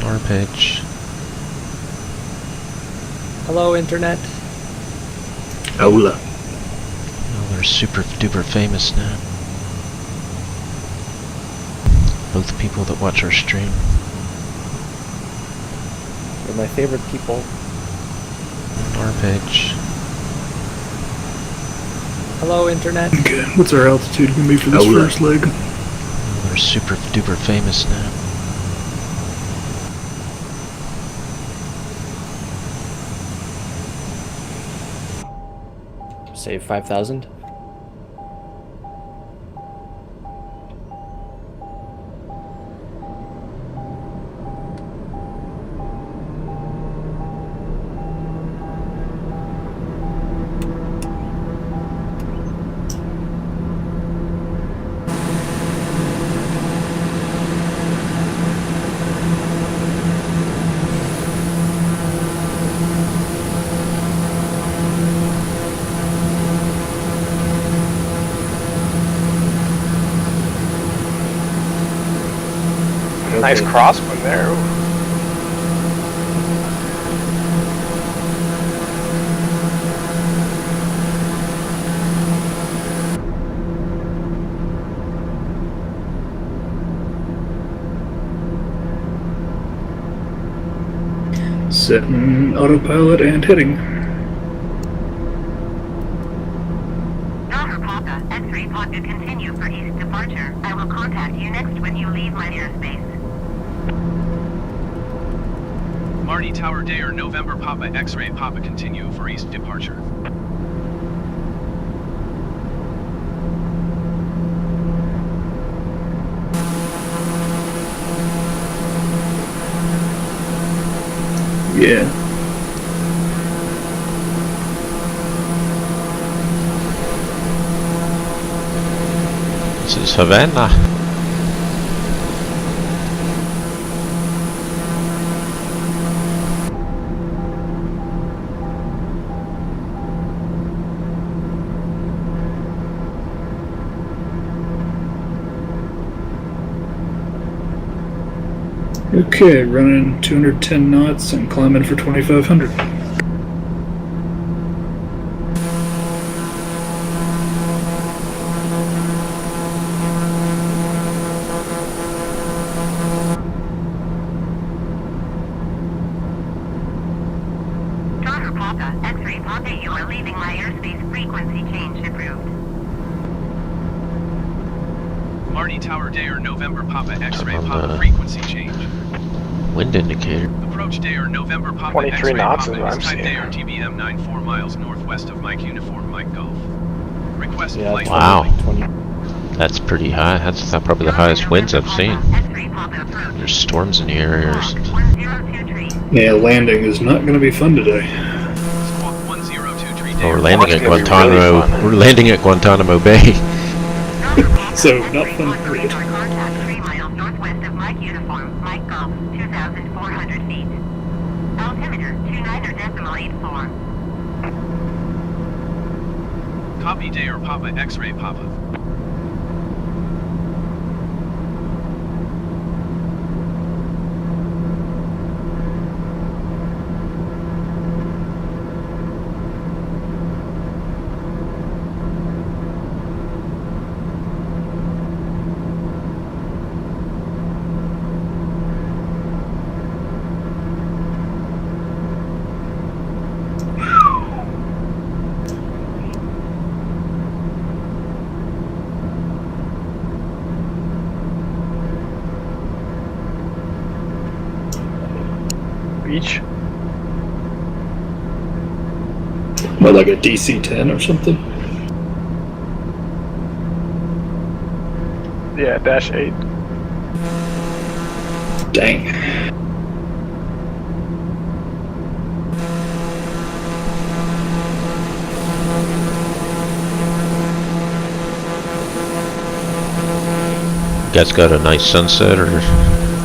Arpege. Hello, Internet. Hola. Oh, they're super duper famous now. Both people that watch our stream. You're my favorite people. Arpege. Hello, Internet. Okay, what's our altitude gonna be for this first leg? Oh, they're super duper famous now. Save 5,000. Nice crosswind there. Ooh. Setting autopilot and heading. Daughter Papa, X-ray pod to continue for east departure. I will contact you next when you leave my airspace. Marty Tower Dare November Papa X-ray Papa continue for east departure. Yeah. This is Havana. Okay, running 210 knots and climbing for 2,500. Daughter Papa, X-ray Papa, you are leaving my airspace. Frequency change approved. Marty Tower Dare November Papa X-ray On Papa the frequency change. wind indicator. Approach Dare November Papa 23 X-ray knots Papa is what I'm is type seeing. Dare TBM 94 miles northwest of Mike Uniform Mike Golf. Request Yeah, flight. Wow. 20. That's pretty high. That's probably the highest winds I've seen. X-ray Papa approved. There's storms in the area or Squawk something. 102 Yeah, landing is not going to be fun today. Squawk 102 Oh, we're Dare. landing It's at gonna be Guantanamo. really fun. We're landing at Guantanamo Bay. So, not fun period. Contact 3 miles northwest of Mike Uniform, Mike Golf, 2,400 feet. Altimeter 29.84. Copy Dare Papa X-ray Papa. Beach. What, like a DC-10 or something? Yeah, dash 8. Dang. You guys got a nice sunset, or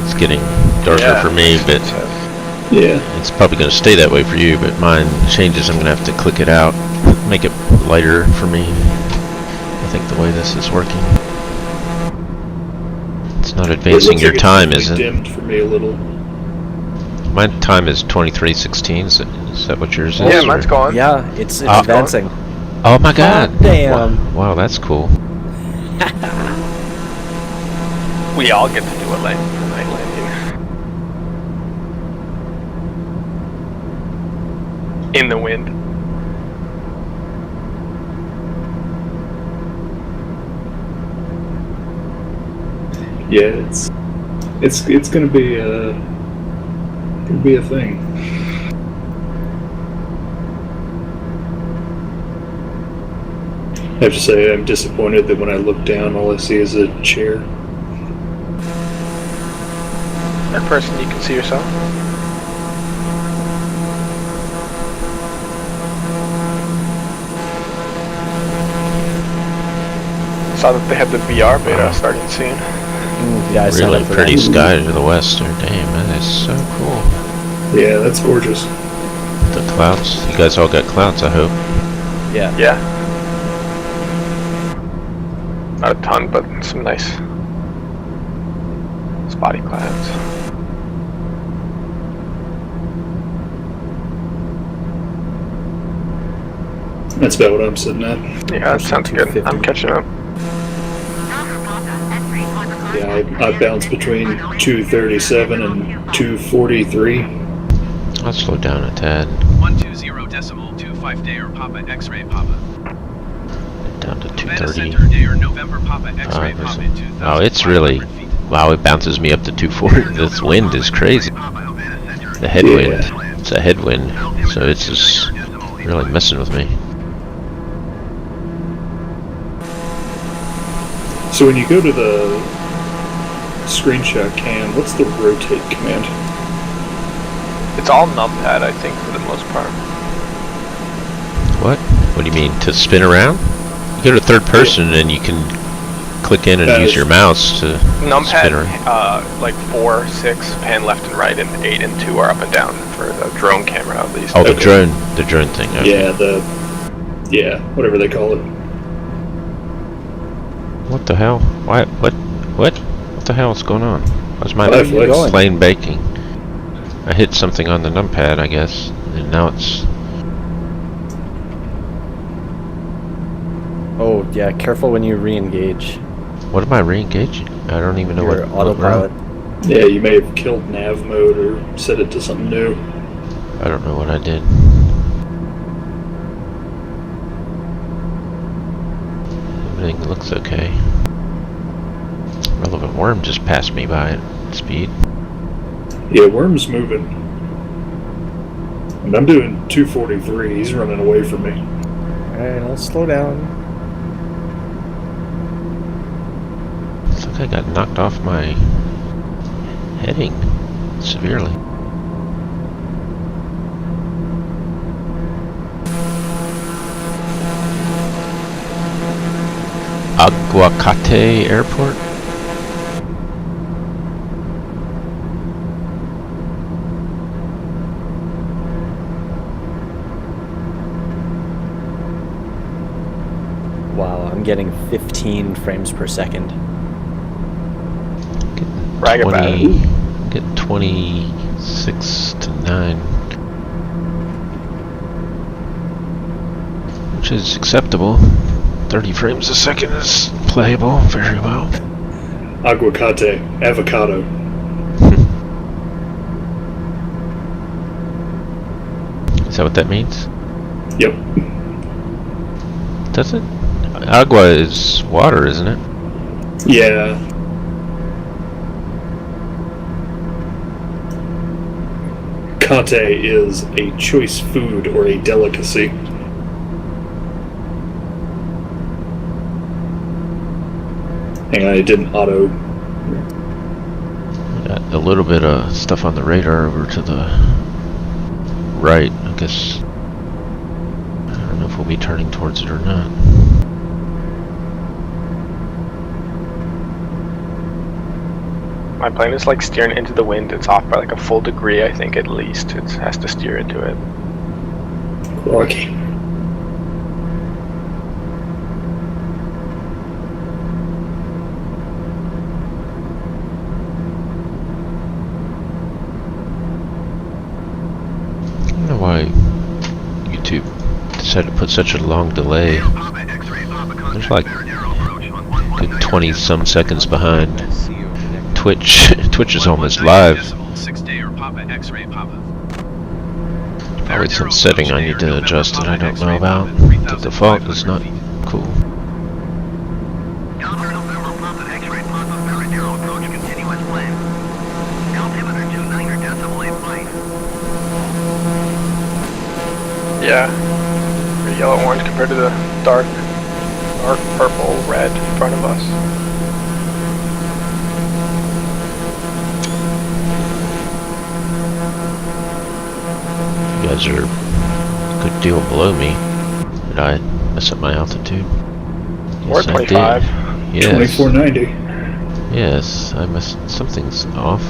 it's getting darker Yeah, for me, but Yeah. it's probably going to stay that way for you, but mine changes. I'm going to have to click it out, make it lighter for me. I think the way this is working. It's not It advancing looks your like it's time, really is it? dimmed for me a little. My time is 23:16. Is that what yours is? Yeah, mine's or- going. Yeah, it's Ah. advancing. Oh my god! damn. Wow, that's cool. We all get to do a night landing. In the wind. Yeah, it's gonna be a thing. I have to say, I'm disappointed that when I look down, all I see is a chair. Third person, you can see yourself. Saw that they had the VR beta starting soon. Yeah, I signed Really up for pretty that. sky to the west there. Damn, that is so cool. Yeah, that's gorgeous. The clouds. You guys all got clouds, I hope. Yeah. Yeah. Not a ton, but some nice spotty clouds. That's about what I'm sitting at. Yeah, that sounds good. 250. I'm catching up. Yeah, I bounce between 237 and 243. I'll slow down a tad. 120.25 day or Papa X-ray Papa. Down to Savannah 230. Center day or November Papa X-ray there's Papa. a- 2,500 oh, it's really... feet. Wow, it bounces me up to 240. This wind is crazy. The headwind. It's a headwind. So it's just really messing with me. So when you go to the screenshot cam, what's the rotate command? It's all numpad, I think, for the most part. What? What do you mean? To spin around? You go to third person and you can click in and That use is- your mouse to Numpad, spin around. like 4, 6, pan left and right, and 8 and 2 are up and down for the drone camera at least. Oh, the Okay. drone thing. Okay. Yeah, whatever they call it. What the hell? Why? What the hell is going on? Why's my Where are you going? plane baking? I hit something on the numpad, I guess, and now it's... Oh, yeah, careful when you re-engage. What am I re-engaging? I don't even know Your what autopilot. Yeah, you may have killed nav mode or set it to something new. I don't know what I did. Everything looks okay. Relevant worm just passed me by at speed. Yeah, Worm's moving. And I'm doing 243. He's running away from me. Alright, I'll slow down. Looks like I got knocked off my heading severely. Aguacate Airport? Wow, I'm getting 15 frames per second. Brag about it. Get 26 to 9. Which is acceptable. 30 frames a second is playable very well. Aguacate. Avocado. Is that what that means? Yep. Does it? Agua is water, isn't it? Yeah. Kate is a choice food or a delicacy. Hang on, it didn't auto. Got a little bit of stuff on the radar over to the right. I guess I don't know if we'll be turning towards it or not. My plane is like steering into the wind. It's off by like a full degree, I think, at least. It has to steer into it. Rocky. decided to put such a long delay. There's like good 20 some seconds behind. Twitch is almost live. 6 day or Papa X-ray Papa. Probably some setting I need to adjust that I don't know about. The default is not cool. Delta November Papa X-ray Papa Veradero approach continuous plan. Altimeter 29.85. Yeah. Pretty yellow orange compared to the dark purple red in front of us. You guys are a good deal below me. Did I mess up my altitude? We're at I did. 25. Yes. 2490. Yes, I must. Something's off.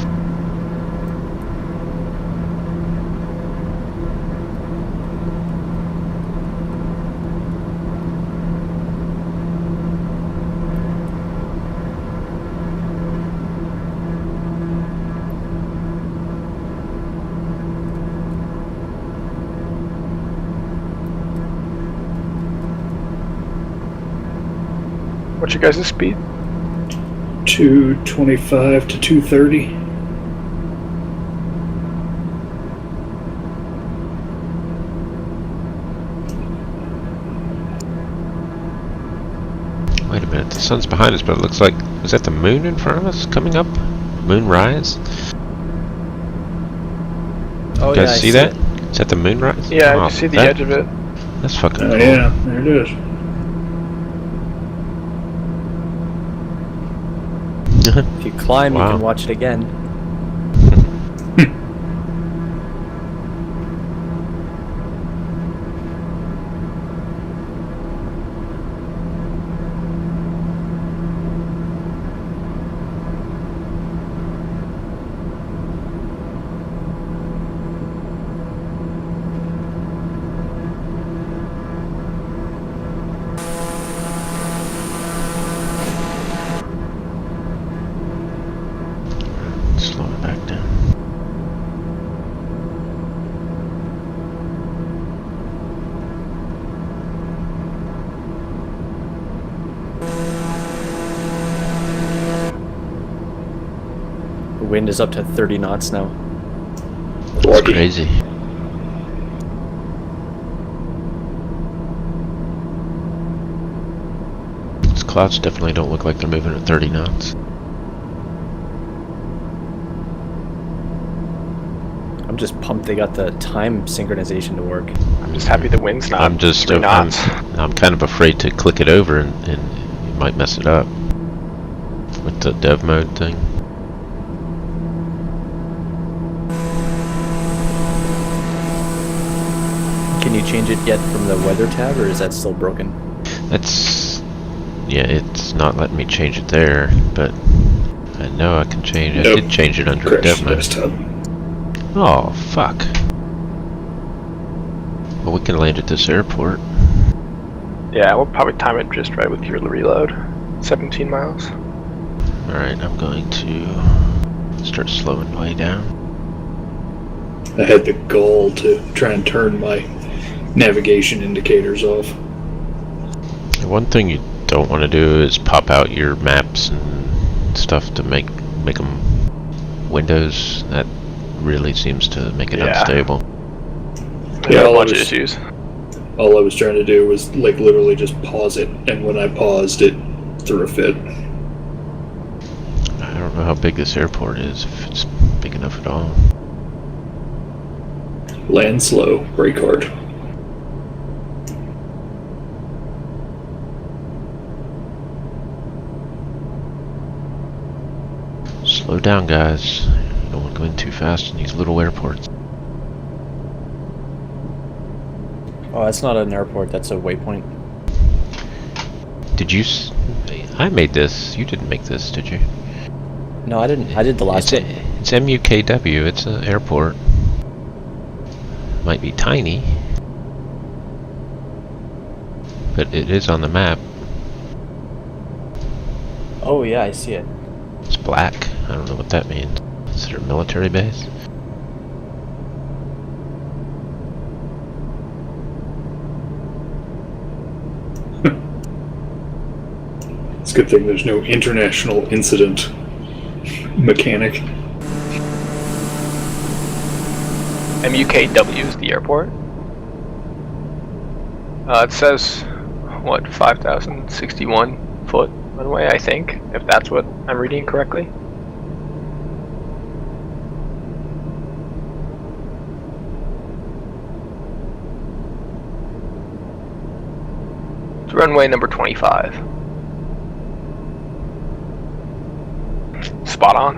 What's your guys' speed? 225 to 230. Wait a minute, the sun's behind us, but it looks like... is that the moon in front of us coming up? Moonrise? Oh You guys yeah, I see that? Is that the moonrise? Yeah, Oh, I see the that- edge of it. That's fucking Oh cool. yeah, there it is. If you climb, Wow. you can watch it again. Slow it back down. The wind is up to 30 knots now. It's Lucky. crazy. These clouds definitely don't look like they're moving at 30 knots. I'm just pumped they got the time synchronization to work. I'm just happy the wind's not I'm just 3 knots. I'm kind of afraid to click it over and you might mess it up with the dev mode thing. Can you change it yet from the weather tab, or is that still broken? That's... yeah, it's not letting me change it there, but I know I can change it. I Nope. did change it under Crash dev the mode. desktop. Oh, fuck. Well, we can land at this airport. Yeah, we'll probably time it just right with your reload. 17 miles. Alright, I'm going to start slowing way down. I had the goal to try and turn my navigation indicators off. One thing you don't want to do is pop out your maps and stuff to make them windows. That really seems to make it Yeah. unstable. Yeah, a all bunch I of was- issues. All I was trying to do was like literally just pause it, and when I paused it threw a fit. I don't know how big this airport is, if it's big enough at all. Land slow, brake hard. Slow down, guys. You don't want to go in too fast in these little airports. Oh, that's not an airport, that's a waypoint. Did you... I made this. You didn't make this, did you? No, I didn't. I did the last one. It's MUKW. It's an airport. Might be tiny, but it is on the map. Oh yeah, I see it. It's black. I don't know what that means. Is it a military base? It's a good thing there's no international incident mechanic. MUKW is the airport. It says, what, 5,061 foot runway, I think, if that's what I'm reading correctly. It's runway number 25. Spot on.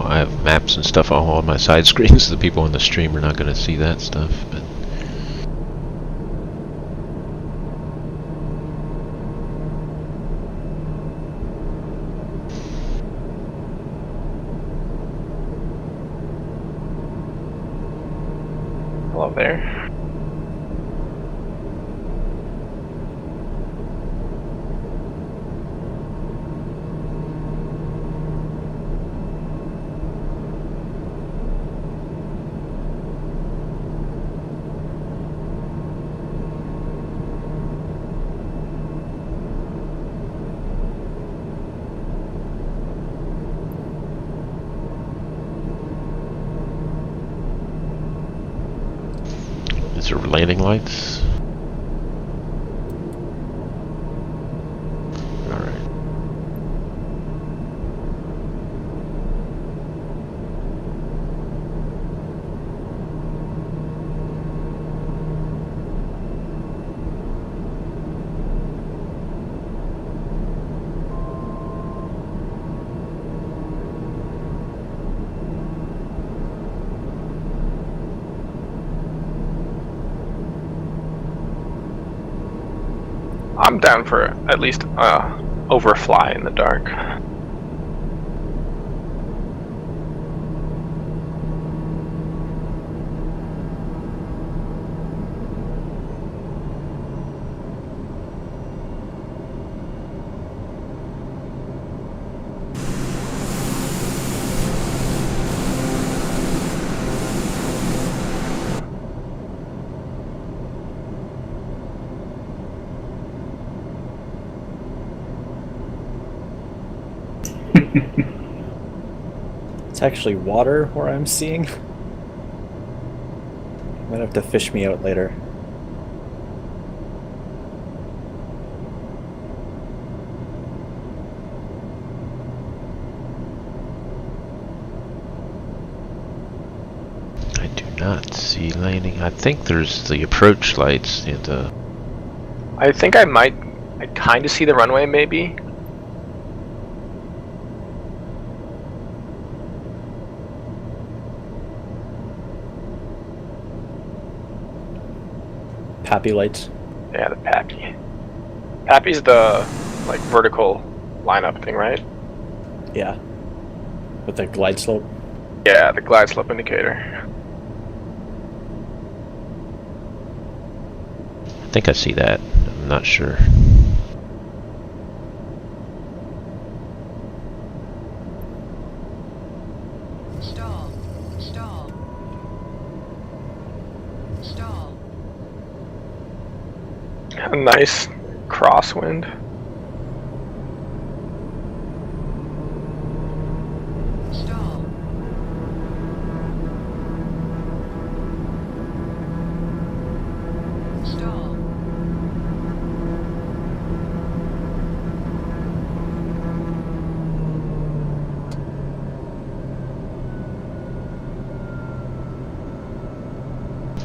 I have maps and stuff all on my side screens. The people on the stream are not going to see that stuff, but Hello there. is there landing lights? Alright. I'm down for at least overfly in the dark. It's actually water where I'm seeing. Might have to fish me out later. I do not see landing. I think there's the approach lights and the... I think I kind of see the runway maybe. Pappy lights. Yeah, the Pappy. Pappy's the like vertical lineup thing, right? Yeah. With the glide slope. Yeah, the glide slope indicator. I think I see that. I'm not sure. Stall. Stall. Stall. A nice crosswind. Stall. Stall.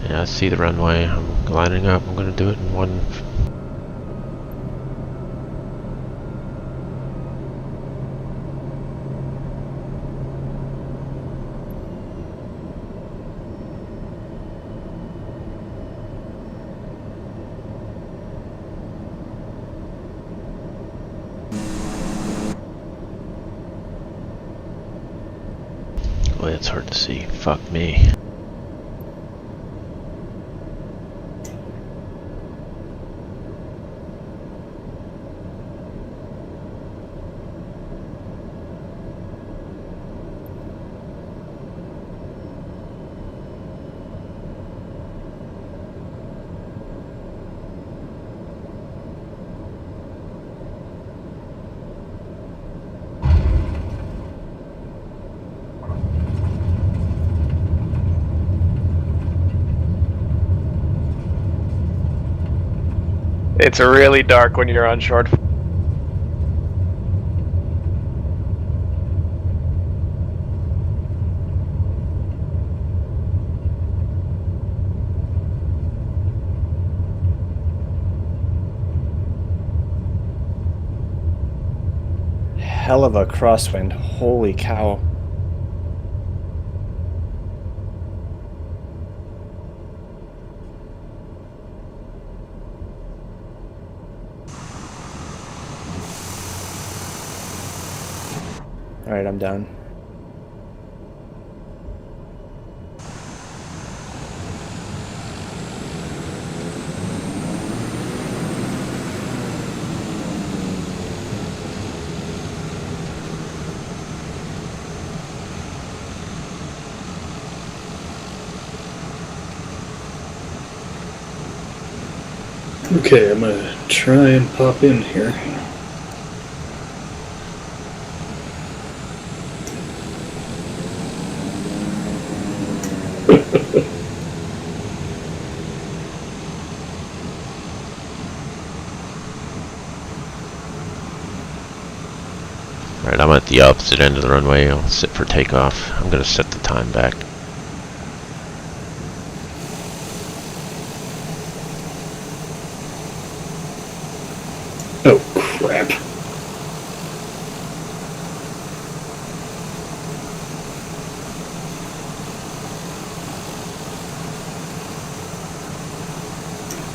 Yeah, I see the runway. I'm lining up. I'm gonna do it in one. Boy, it's hard to see. Fuck me. It's really dark when you're on short. Hell of a crosswind. Holy cow. Alright, I'm done. Okay, I'm gonna try and pop in here. Alright, I'm at the opposite end of the runway. I'll sit for takeoff. I'm gonna set the time back. Oh, crap.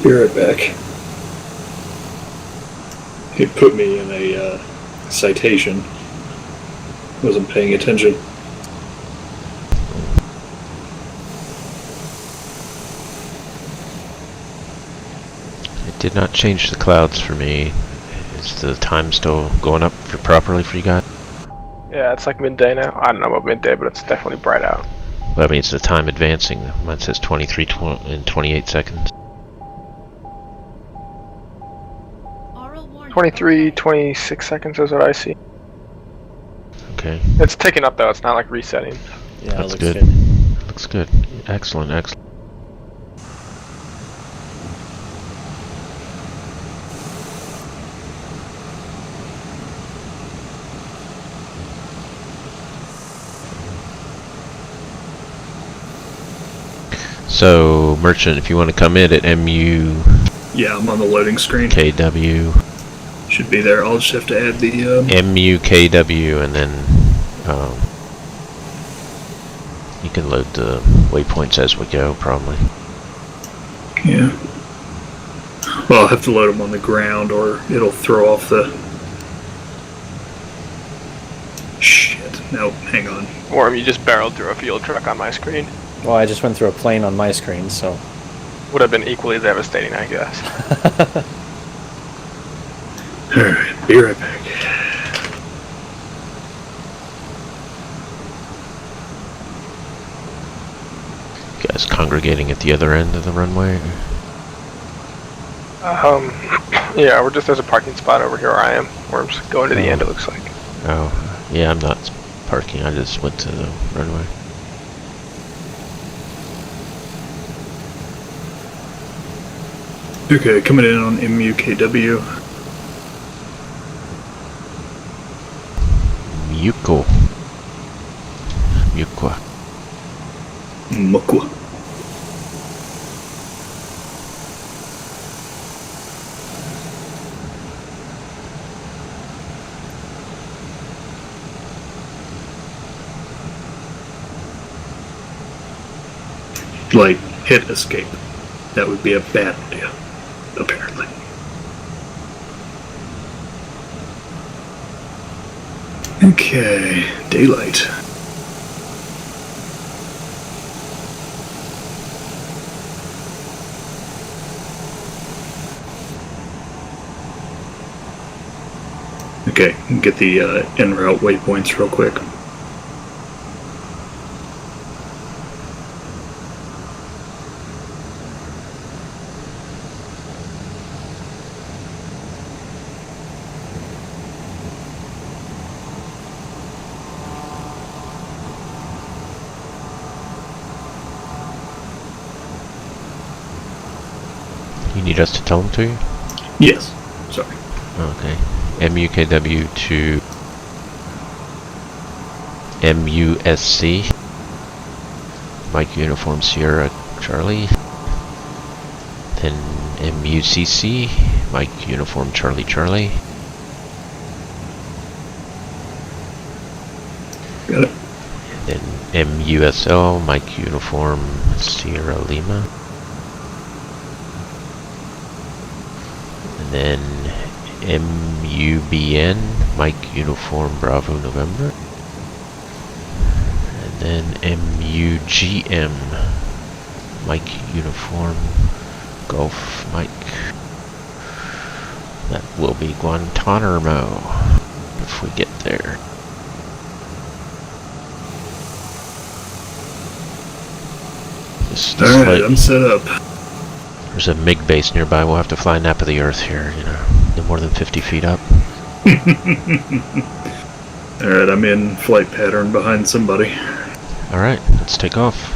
Be right back. It put me in a citation. Wasn't paying attention. It did not change the clouds for me. Is the time still going up properly for you guys? Yeah, it's like midday now. I don't know about midday, but it's definitely bright out. Well, I mean, it's the time advancing. Mine says 23 and 28 seconds. 23, 26 seconds is what I see. Okay, It's ticking up though, it's not like resetting. Yeah, that's it looks good. Looks good. Excellent, excellent. So, Merchant, if you want to come in at MUKW, Yeah, I'm on the loading screen. Should be there. I'll just have to add the MUKW, and then you can load the waypoints as we go, probably. yeah. Well, I'll have to load them on the ground, or it'll throw off the. Shit. No, hang on. Worm, you just barreled through a field truck on my screen. Well, I just went through a plane on my screen, so. Would have been equally devastating, I guess. Alright, be right back. You guys congregating at the other end of the runway? Yeah, we're just there's a parking spot over here where I am. Worm's going to the end, it looks like. Oh, yeah, I'm not parking. I just went to the runway. Okay, coming in on MUKW. Mukwa. Mukwa. Like, hit escape. That would be a bad idea, apparently. Okay, daylight. Okay, get the en route waypoints real quick. You need us to tell them to you? Yes. Sorry. Okay. MUKW to MUSC. Mike Uniform Sierra Charlie. Then MUCC. Mike Uniform Charlie Charlie. Got it. Then MUSL. Mike Uniform Sierra Lima. And then MUBN, Mike Uniform Bravo November. And then MUGM, Mike Uniform Golf Mike. That will be Guantanamo if we get there. Alright, I'm set up. There's a MiG base nearby. We'll have to fly nap of the earth here, you know. No more than 50 feet up. Alright, I'm in flight pattern behind somebody. Alright, let's take off.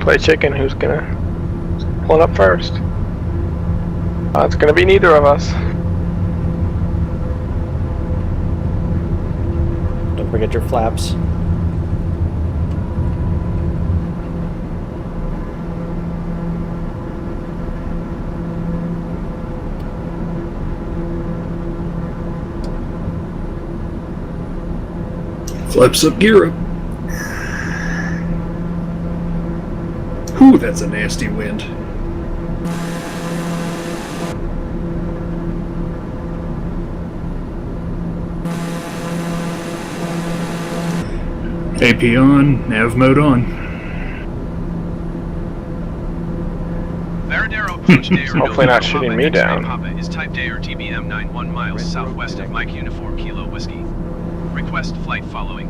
Play chicken, who's gonna pull it up first? It's gonna be neither of us. Don't forget your flaps. Flaps up, gear up. Whew, that's a nasty wind. AP on, nav mode on. Varadero approach day or Hopefully not November shooting Papa me X-ray down. Papa is type day or TBM 91 miles southwest of Mike Uniform Kilo Whiskey. Request flight following.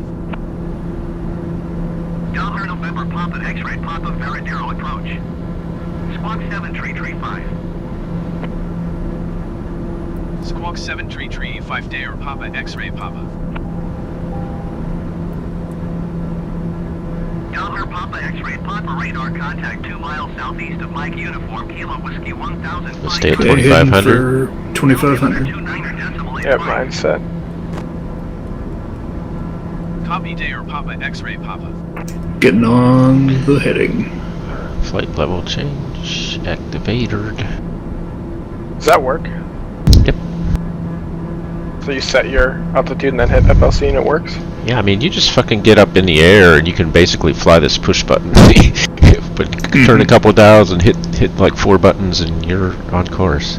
Delaware November Papa X-ray Papa Varadero approach. Squawk 7335. Squawk 7335 day or Papa X-ray Papa. Delaware Papa X-ray Papa radar contact 2 miles southeast of Mike Uniform Kilo Whiskey 1005. Let's stay at Okay, heading 2500. for 2500. 29.85. Yep, mine's set. Copy day or Papa X-ray Papa. Getting on the heading. Flight level change activated. Does that work? Yep. So you set your altitude and then hit FLC and it works? Yeah, I mean, you just fucking get up in the air and you can basically fly this push button. But turn a couple dials and hit like 4 buttons and you're on course.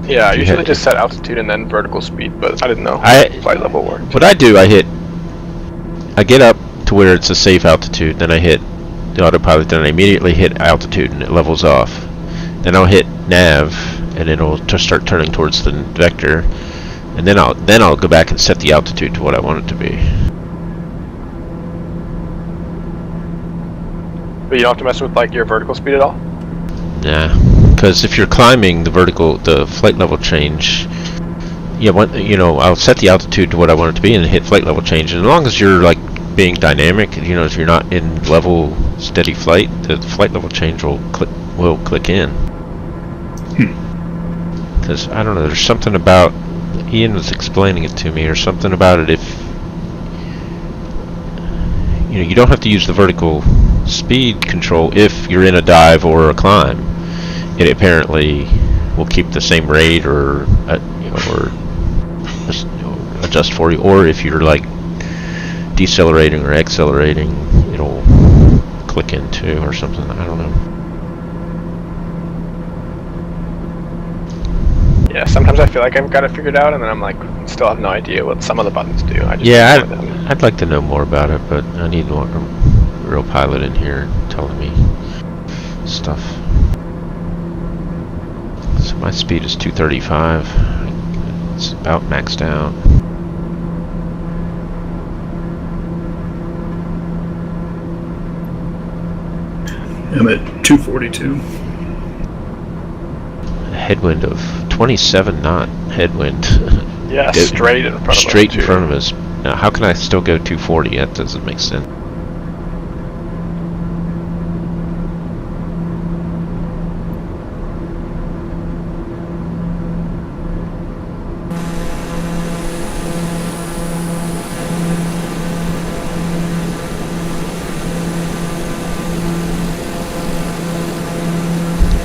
Yeah, I You usually hit- just set altitude and then vertical speed, but I didn't know flight level worked. What I do, I get up to where it's a safe altitude, then I hit the autopilot, then I immediately hit altitude and it levels off. Then I'll hit nav and it'll just start turning towards the vector, and then I'll go back and set the altitude to what I want it to be. But you don't have to mess with like your vertical speed at all? Nah, because if you're climbing the flight level change, I'll set the altitude to what I want it to be and hit flight level change. And as long as you're like being dynamic, if you're not in level steady flight, the flight level change will click in. Because I don't know, there's something about Ian was explaining it to me, or something about it. If you don't have to use the vertical speed control if you're in a dive or a climb. It apparently will keep the same rate or adjust for you. Or if you're like decelerating or accelerating, it'll click in too or something. I don't know. Yeah, sometimes I feel like I've got it figured out and then I'm like, still have no idea what some of the buttons do. I'd like to know more about it, but I need a real pilot in here telling me stuff. So my speed is 235. It's about maxed out. I'm at 242. A headwind of 27 knot headwind. Yeah, It- straight in front of us. straight in too. front of us. Now, how can I still go 240? That doesn't make sense.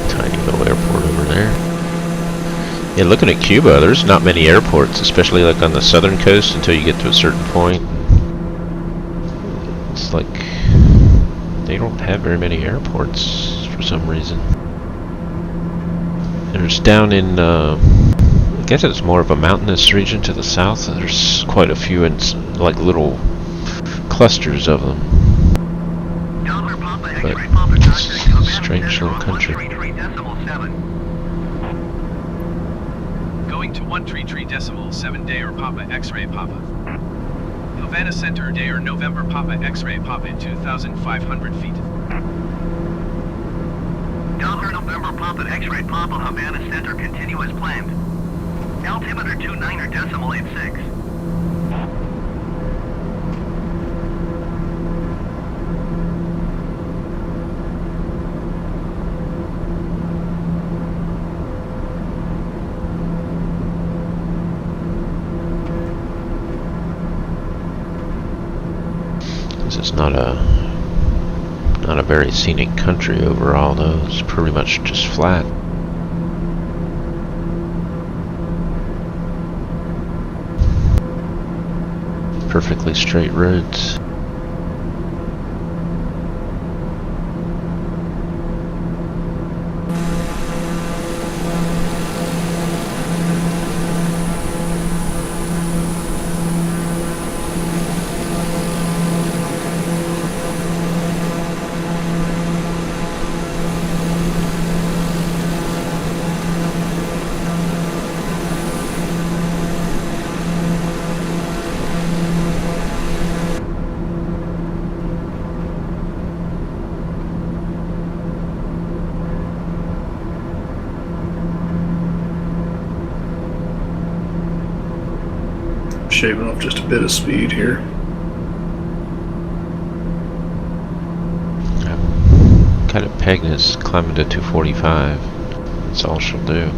Tiny little airport over there. Yeah, looking at Cuba, there's not many airports, especially like on the southern coast until you get to a certain point. It's like they don't have very many airports for some reason. And there's down in, I guess it's more of a mountainous region to the south. There's quite a few, and like little clusters of them. But it's a strange little country. Going to 133.7 Day or Papa X-Ray Papa. Havana Center Day or November Papa X-Ray Papa 2,500 feet. Delta November Papa X-Ray Papa Havana Center continue as planned. Altimeter 29.86. This is not a very scenic country overall, though. It's pretty much just flat. Perfectly straight roads. Shaving off just a bit of speed here. I'm kind of pegging this climbing to 245. That's all she'll do.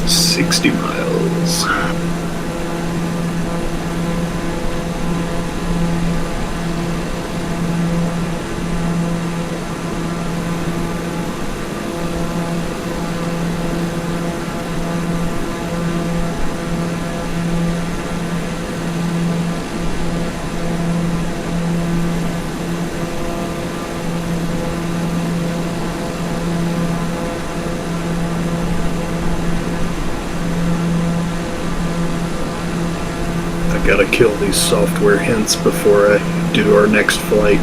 $60 miles. I gotta kill these software hints before I do our next flight.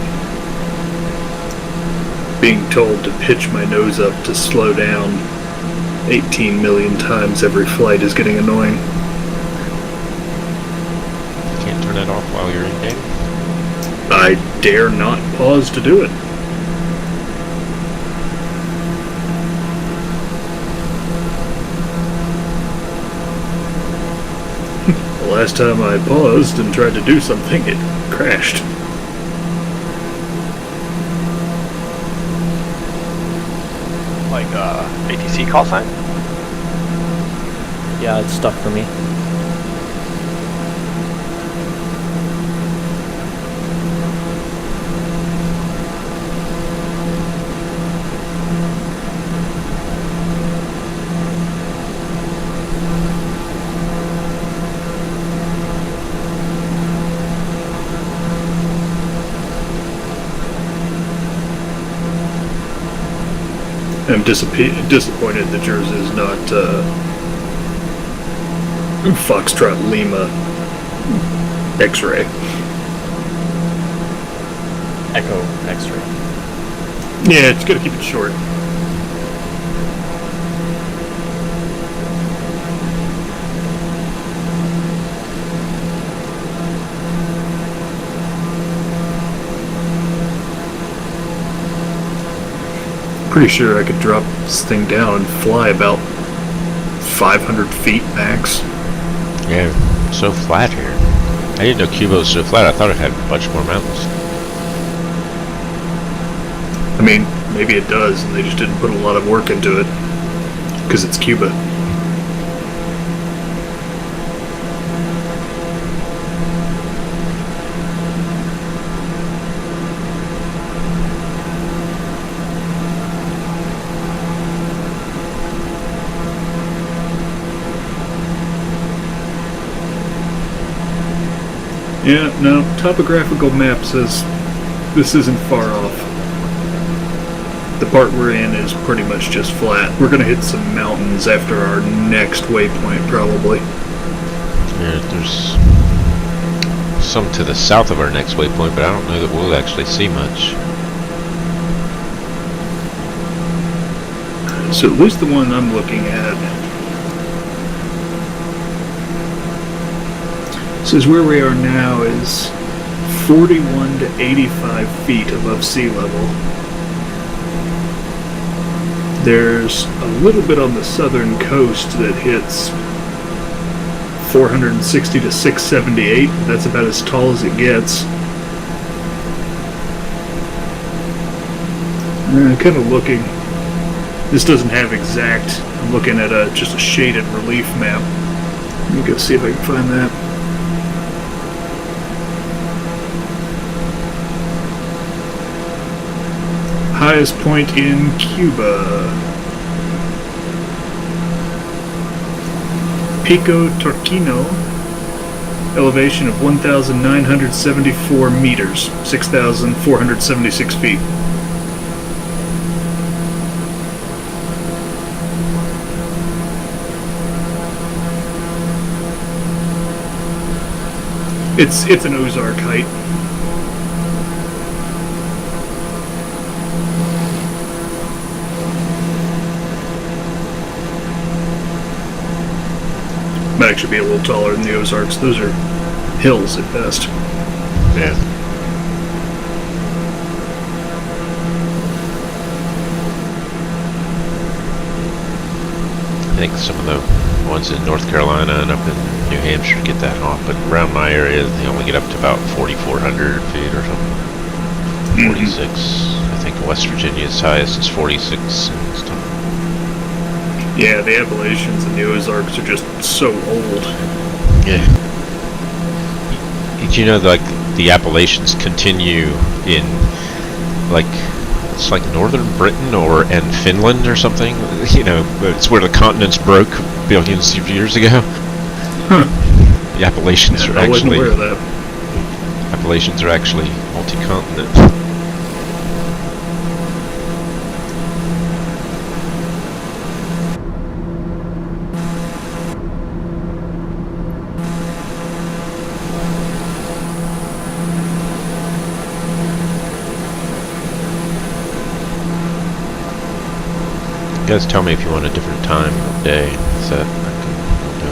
Being told to pitch my nose up to slow down 18 million times every flight is getting annoying. You can't turn that off while you're in game. I dare not pause to do it. The last time I paused and tried to do something, it crashed. Like ATC call sign? Yeah, it's stuck for me. I'm disappointed that yours is not Foxtrot Lima X-ray. Echo X-ray. Yeah, it's gonna keep it short. Pretty sure I could drop this thing down and fly about 500 feet max. Yeah, so flat here. I didn't know Cuba was so flat. I thought it had a bunch more mountains. I mean, maybe it does, and they just didn't put a lot of work into it. Because it's Cuba. Yeah, no, topographical map says this isn't far off. The part we're in is pretty much just flat. We're gonna hit some mountains after our next waypoint, probably. Yeah, there's some to the south of our next waypoint, but I don't know that we'll actually see much. So at least the one I'm looking at says where we are now is 41 to 85 feet above sea level. There's a little bit on the southern coast that hits 460 to 678. That's about as tall as it gets. Kind of looking. This doesn't have exact. I'm looking at just a shaded relief map. Let me go see if I can find that. Highest point in Cuba. Pico Torquino, elevation of 1,974 meters, 6,476 feet. It's an Ozark height. Might actually be a little taller than the Ozarks. Those are hills at best. Yeah. I think some of the ones in North Carolina and up in New Hampshire get that off, but around my area they only get up to about 4,400 feet or something. 46. I think West Virginia's highest is 46 and stuff. Yeah, the Appalachians and the Ozarks are just so old. Yeah. Did you know that, like, the Appalachians continue in, like, it's like northern Britain and Finland or something? You know, it's where the continents broke billions of years ago. Huh. The Appalachians are I wasn't actually... aware of that. Appalachians are actually multi-continent. You guys tell me if you want a different time of day set. I can do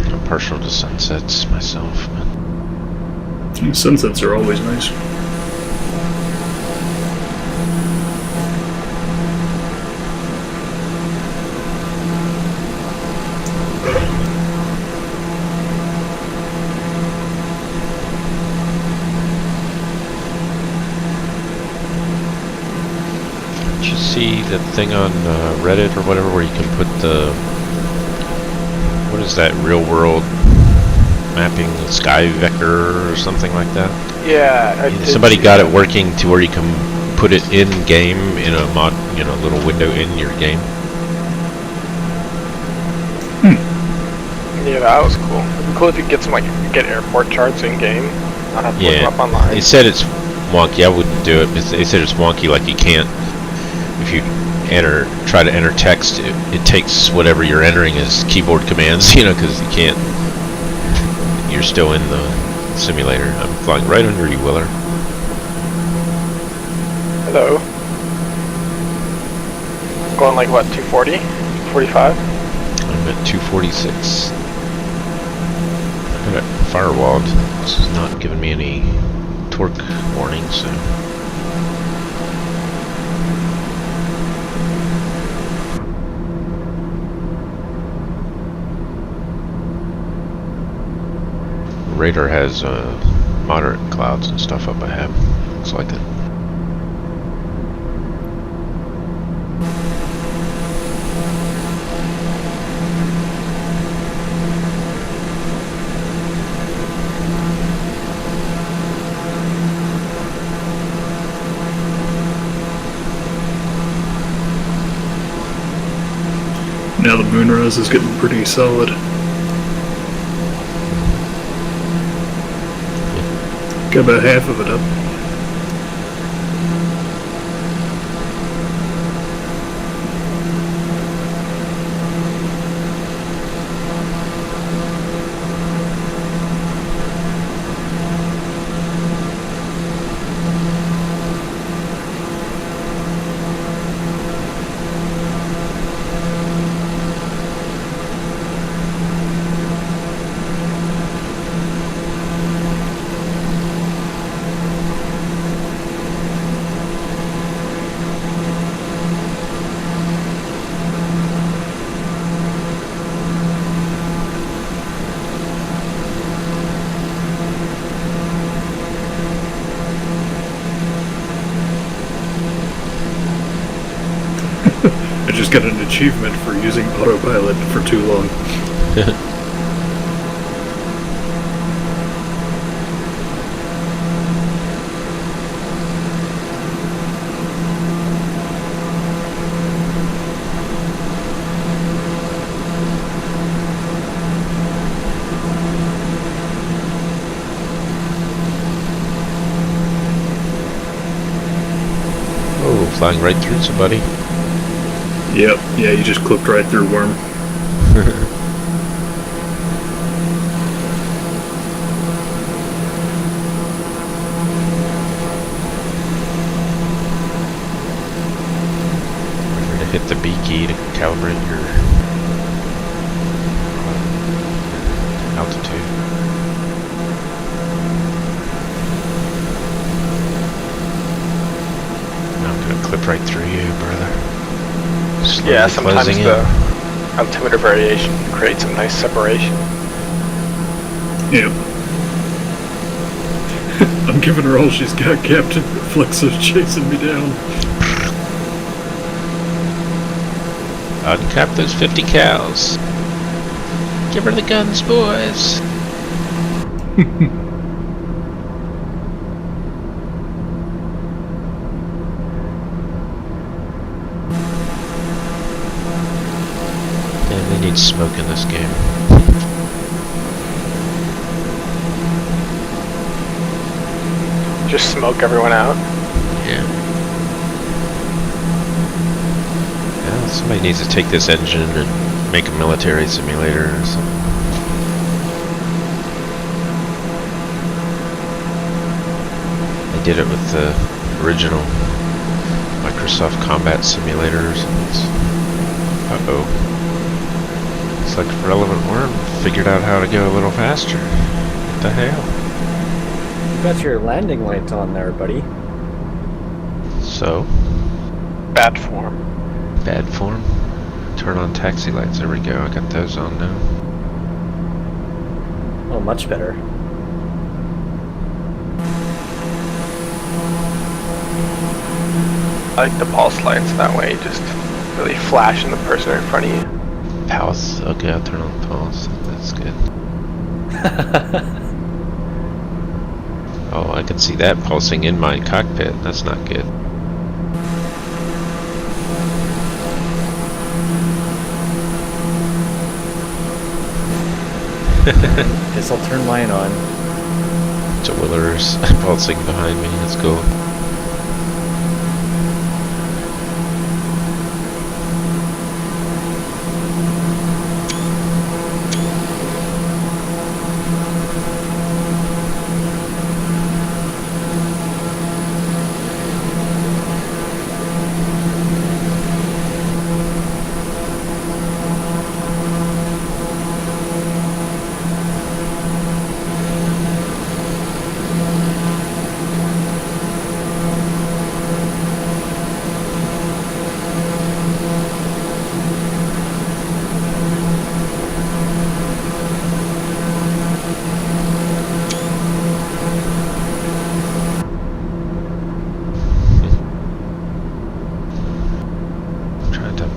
it. I'm partial to sunsets myself. But Sunsets are always nice. see that thing on Reddit or whatever where you can put the, what is that, real world mapping, sky vector or something like that? Yeah. Somebody got it working to where you can put it in game in a mod, you know, little window in your game. Yeah, that was cool. It'd be cool if you get some, like, get airport charts in game. Not have to look them up online. It said it's wonky. I wouldn't do it. They said it's wonky, like you can't, if you try to enter text, it takes whatever you're entering as keyboard commands, you know, because you can't, you're still in the simulator. I'm flying right under you, Willer. Hello. Going like what, 240? 245? I'm at 246. I got it firewalled. This is not giving me any torque warning, so. Radar has moderate clouds and stuff up ahead. Looks like it. Now the moonrise is getting pretty solid. Got about half of it up. I just got an achievement for using autopilot for too long. Oh, flying right through somebody. Yep, yeah, you just clipped right through Worm. We're gonna hit the B key to calibrate your altitude. I'm gonna clip right through you, brother. Slowly Yeah, sometimes closing the in. altimeter variation creates some nice separation. Yep. I'm giving her all she's got, Captain. Flexo's chasing me down. Uncap those 50 cows. Give her the guns, boys. Man, they need smoke in this game. Just smoke everyone out. Yeah. Yeah, somebody needs to take this engine and make a military simulator or something. They did it with the original Microsoft Combat Simulators. Uh-oh. Looks like Relevant Worm figured out how to go a little faster. What the hell? You got your landing lights on there, buddy. So, Bad form. bad form. Turn on taxi lights. There we go. I got those on now. Oh, much better. I like the pulse lights, that way you just really flashing the person in front of you. Pulse. Okay, I'll turn on pulse. That's good. Oh, I can see that pulsing in my cockpit. That's not good. Guess I'll turn mine on. Bunch of Willers pulsing behind me. That's cool.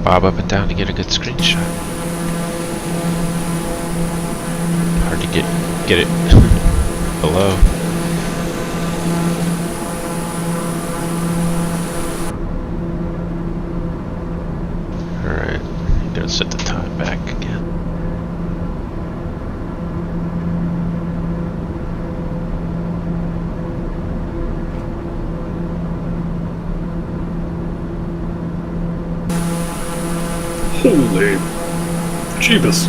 Bob up and down to get a good screenshot. Hard to get it below. Alright, I'm gonna set the time back again. Holy Jeebus.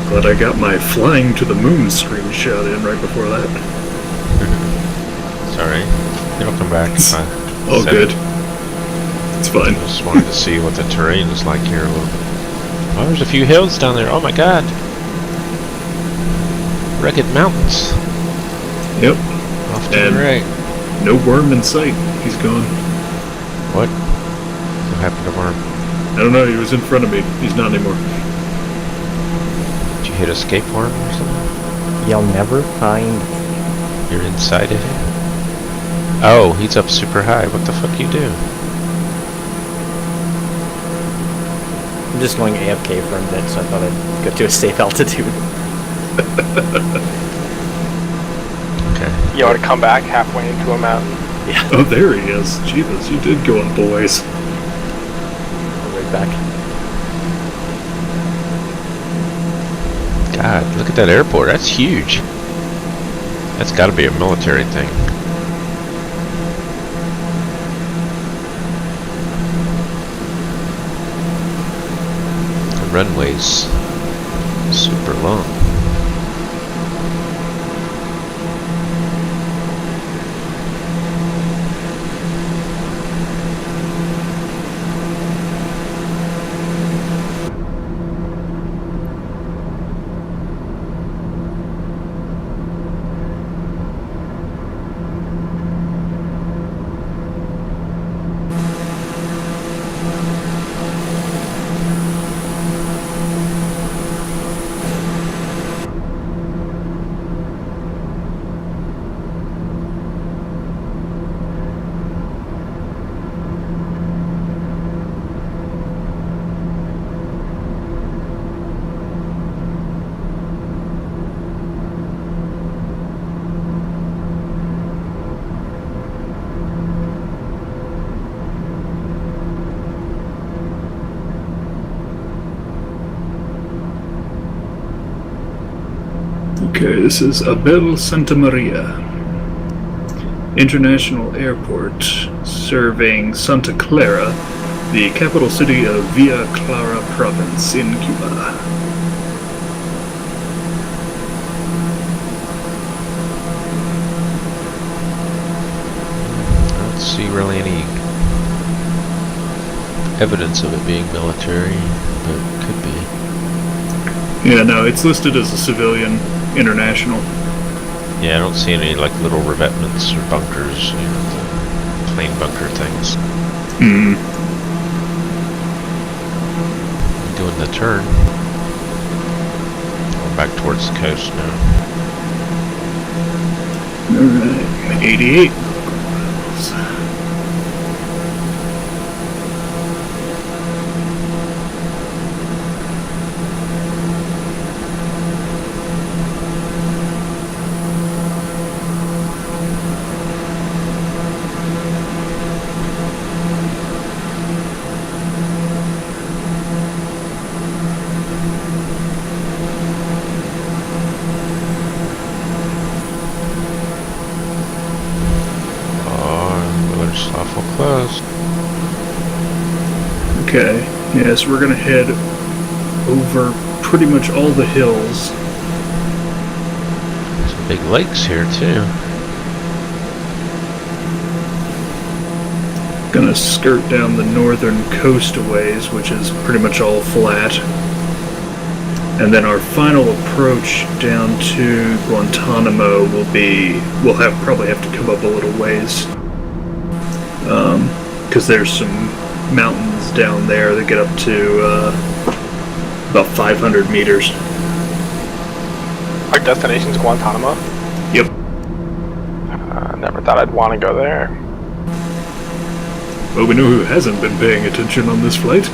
Glad I got my flying to the moon screenshot in right before that. Sorry, it'll come back. All good. It's fine. I just wanted to see what the terrain is like here a little bit. Oh, there's a few hills down there. Oh my god. Rugged mountains. Yep. Off to the right. No worm in sight. He's gone. What? What happened to Worm? I don't know, he was in front of me. He's not anymore. Did you hit escape Worm or something? You'll never find. You're inside of him? Oh, he's up super high. What the fuck you do? I'm just going AFK for a bit, so I thought I'd go to a safe altitude. Okay. You want to come back halfway into a mountain? Yeah. Oh, there he is. Jeebus, you did go on, boys. Right back. God, look at that airport. That's huge. That's got to be a military thing. The runway's super long. Okay, this is Abel Santa Maria International Airport, serving Santa Clara, the capital city of Villa Clara province in Cuba. I don't see really any evidence of it being military, but it could be. Yeah, no, it's listed as a civilian international. Yeah, I don't see any like little revetments or bunkers, you know, the plane bunker things. Hmm. Doing the turn. Going back towards the coast now. Alright, 88. Yeah, so we're gonna head over pretty much all the hills. Some big lakes here too. Gonna skirt down the northern coast a ways, which is pretty much all flat. And then our final approach down to Guantanamo will be, we'll probably have to come up a little ways. Because there's some mountains down there that get up to about 500 meters. Our destination's Guantanamo. Yep. I never thought I'd want to go there. Well, we know who hasn't been paying attention on this flight.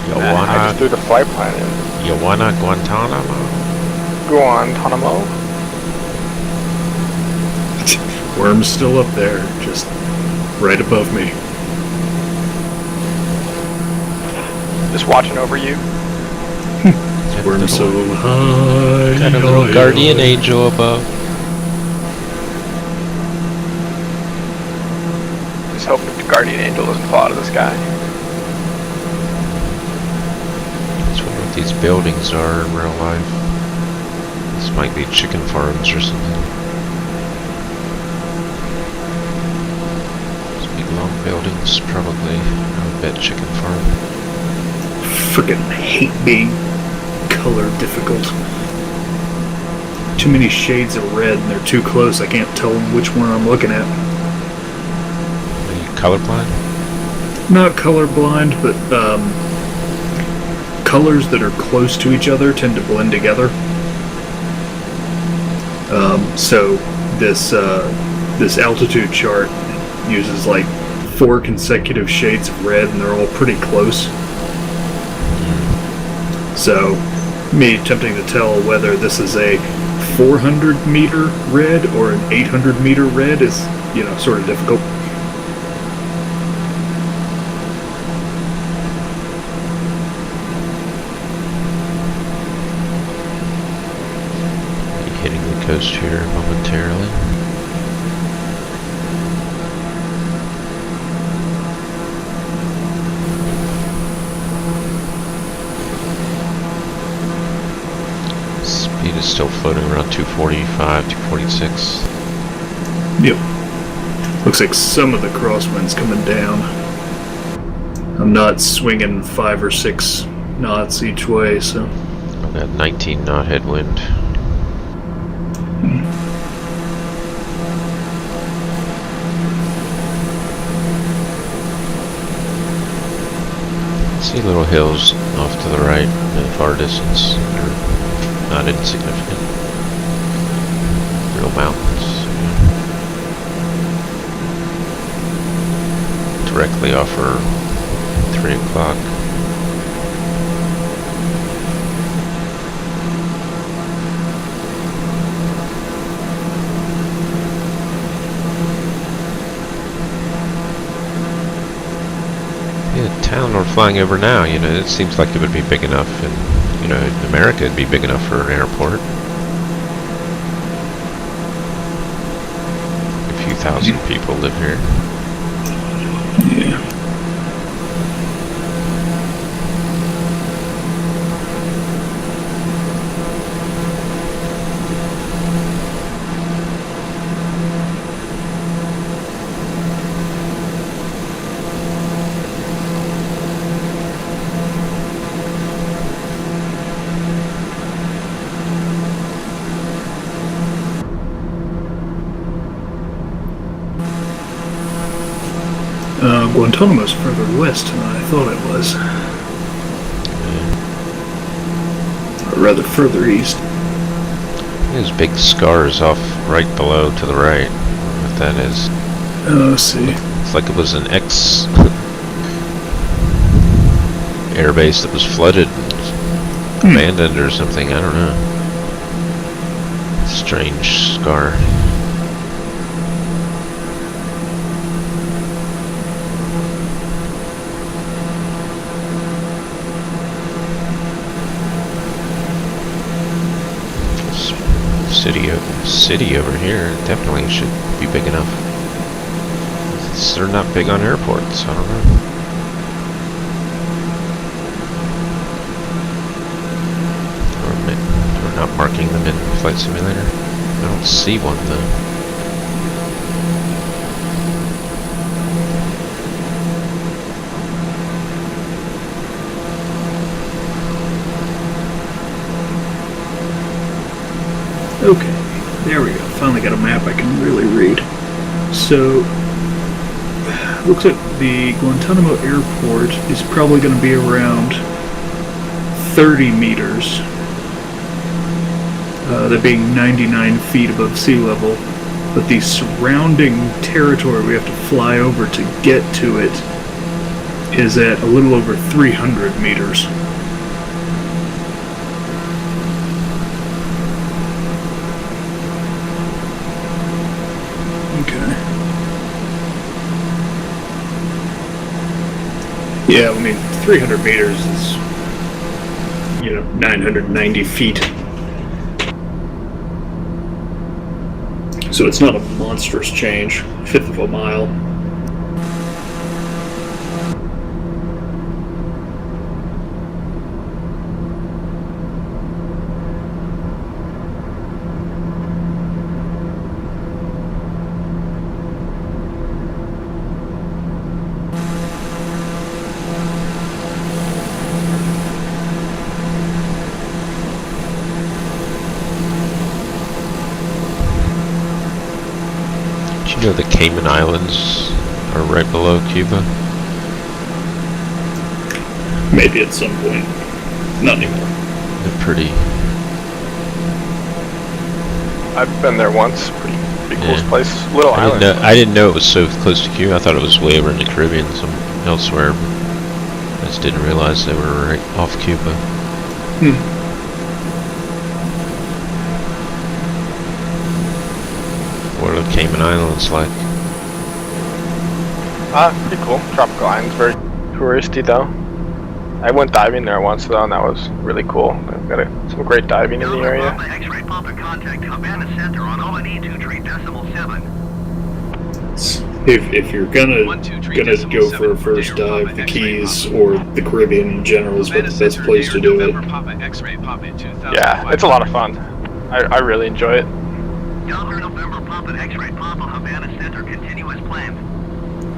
You I wanna, just threw the flight plan in. you wanna Guantanamo? Guantanamo. Worm's still up there, just right above me. Just watching over you. Worm's so high. Got a little high, guardian high. angel above. Just hoping the guardian angel doesn't fall out of the sky. That's what these buildings are in real life. This might be chicken farms or something. These big long buildings, probably. I would bet chicken farm. Frickin' hate being color difficult. Too many shades of red and they're too close. I can't tell which one I'm looking at. Are you colorblind? Not colorblind, but colors that are close to each other tend to blend together. So this altitude chart uses like 4 consecutive shades of red, and they're all pretty close. So, me attempting to tell whether this is a 400 meter red or an 800 meter red is, sort of difficult. Hitting the coast here momentarily. Speed is still floating around 245, 246. Yep. Looks like some of the crosswinds coming down. I'm not swinging 5 or 6 knots each way, so. I've got 19 knot headwind. See little hills off to the right in the far distance. They're not insignificant. Real mountains. Directly offer 3 o'clock. Yeah, the town we're flying over now, it seems like it would be big enough, and, America would be big enough for an airport. A few thousand people live here. Yeah. Guantanamo's further west than I thought it was. Or rather, further east. There's big scars off right below to the right. What that is. Let's see. It's like it was an ex airbase that was flooded, abandoned or something. I don't know. Strange scar. City over here definitely should be big enough. They're not big on airports, I don't know. Or not marking them in Flight Simulator. I don't see one though. Okay, there we go. Finally got a map I can really read. So, looks like the Guantanamo Airport is probably going to be around 30 meters. That being 99 feet above sea level. But the surrounding territory we have to fly over to get to it is at a little over 300 meters. Yeah, I mean, 300 meters is, 990 feet. So it's not a monstrous change, 1/5 of a mile. You know the Cayman Islands are right below Cuba? Maybe at some point. Not anymore. They're pretty... I've been there once. Pretty cool Yeah. place. Little island. I didn't know it was so close to Cuba. I thought it was way over in the Caribbean, elsewhere. I just didn't realize they were right off Cuba. What are the Cayman Islands like? Pretty cool. Tropical islands, very touristy though. I went diving there once though, and that was really cool. They've got some great diving in the Delta area. Papa X-ray Papa contact Havana Center on Albany 23.7. If you're gonna 123.7 go for a first dive, the Keys or the Caribbean in general is what the best place to do it. Yeah, it's a lot of fun. I really enjoy it. Delta November Papa X-ray Papa Havana Center continue as planned.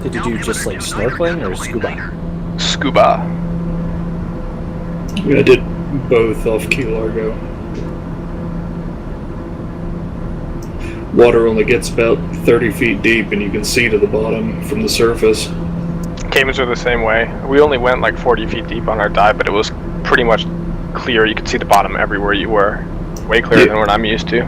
Did you do just like snorkeling or scuba? Scuba. I did both off Key Largo. Water only gets about 30 feet deep and you can see to the bottom from the surface. Caymans are the same way. We only went like 40 feet deep on our dive, but it was pretty much clear. You could see the bottom everywhere you were. Way clearer than what I'm used to.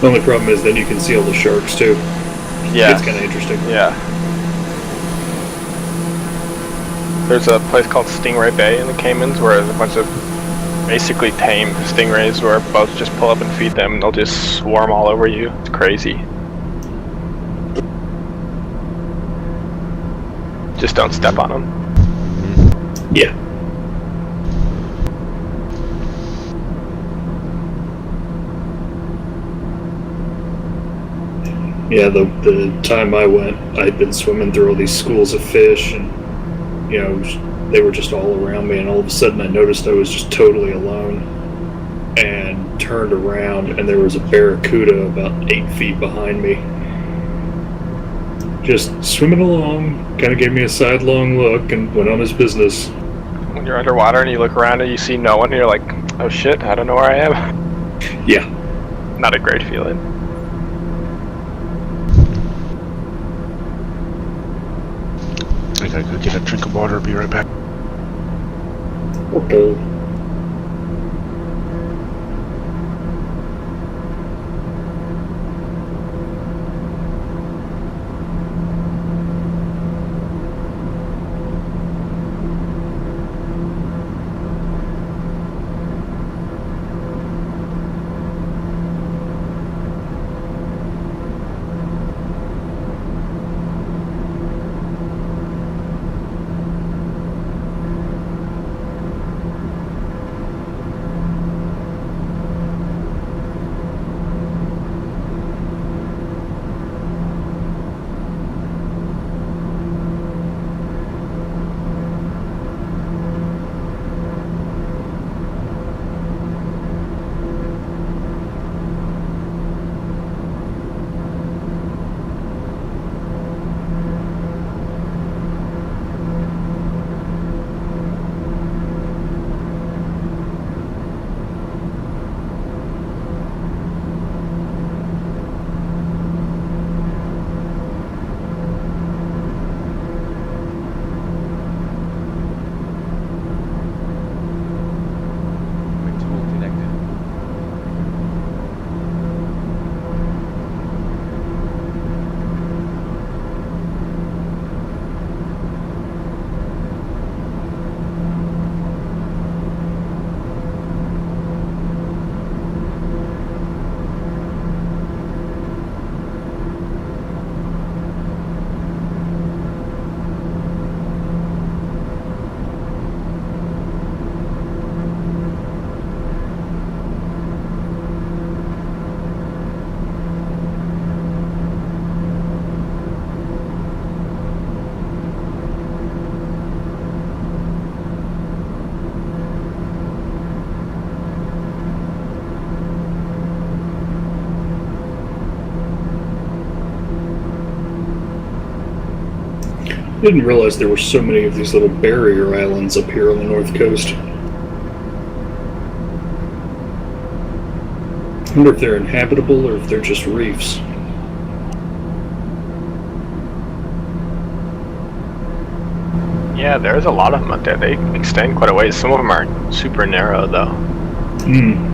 The only problem is then you can see all the sharks too. Yeah. It's kind of interesting. Yeah. There's a place called Stingray Bay in the Caymans where there's a bunch of basically tame stingrays where boats just pull up and feed them and they'll just swarm all over you. It's crazy. Just don't step on them. Yeah. Yeah, the time I went, I'd been swimming through all these schools of fish, and they were just all around me. And all of a sudden, I noticed I was just totally alone, and turned around, and there was a barracuda about 8 feet behind me, just swimming along. Kind of gave me a sidelong look, and went on his business. When you're underwater and you look around and you see no one, and you're like, oh shit, I don't know where I am. Yeah. Not a great feeling. I gotta go get a drink of water, be right back. Okay. Didn't realize there were so many of these little barrier islands up here on the north coast. I wonder if they're inhabitable or if they're just reefs. Yeah, there's a lot of them out there. They extend quite a ways. Some of them are super narrow, though. Hmm.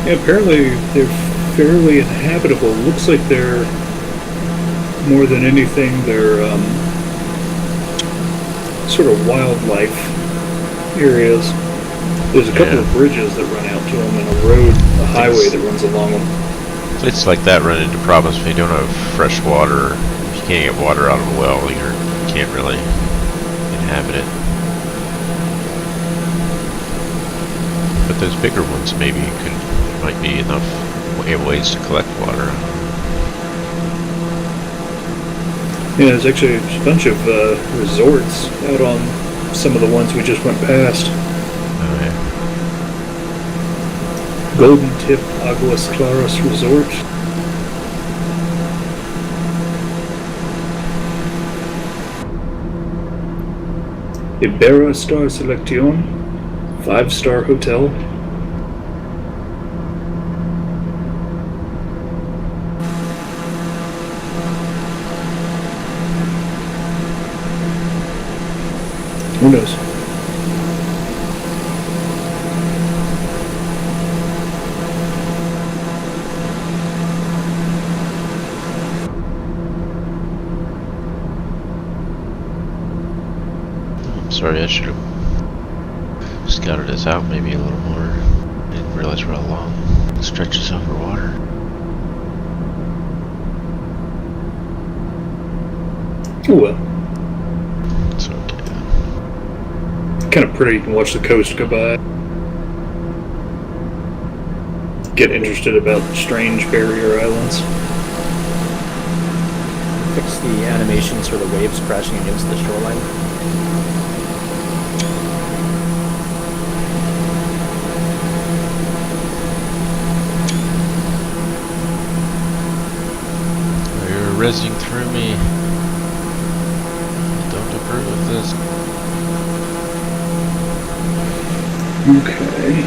Yeah, apparently they're fairly inhabitable. Looks like they're, more than anything, they're sort of wildlife areas. There's a couple of bridges that run out to them and a road, a highway that runs along them. Places like that run into problems if you don't have fresh water. If you can't get water out of a well, you can't really inhabit it. But those bigger ones, maybe might be enough ways to collect water. Yeah, there's actually a bunch of resorts out on some of the ones we just went past. Oh, yeah. Golden Tip Aguas Claras Resort. Iberra Star Selección, 5-star hotel. Who knows? I'm sorry, I should have scouted this out maybe a little more. I didn't realize how long it stretches over water. Oh well. It's okay. Kind of pretty. You can watch the coast go by. Get interested about strange barrier islands. Fix the animations for the waves crashing against the shoreline. You're rezzing through me. I don't approve of this. Okay.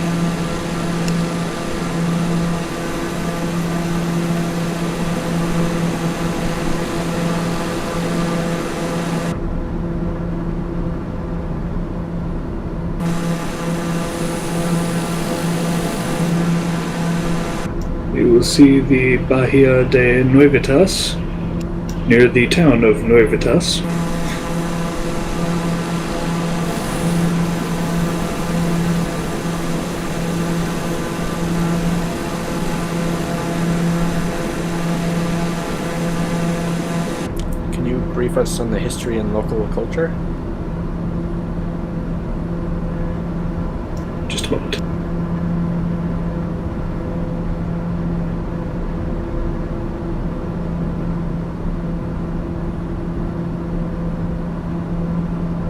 You will see the Bahia de Nuevitas, near the town of Nuevitas. Can you brief us on the history and local culture? Just a moment.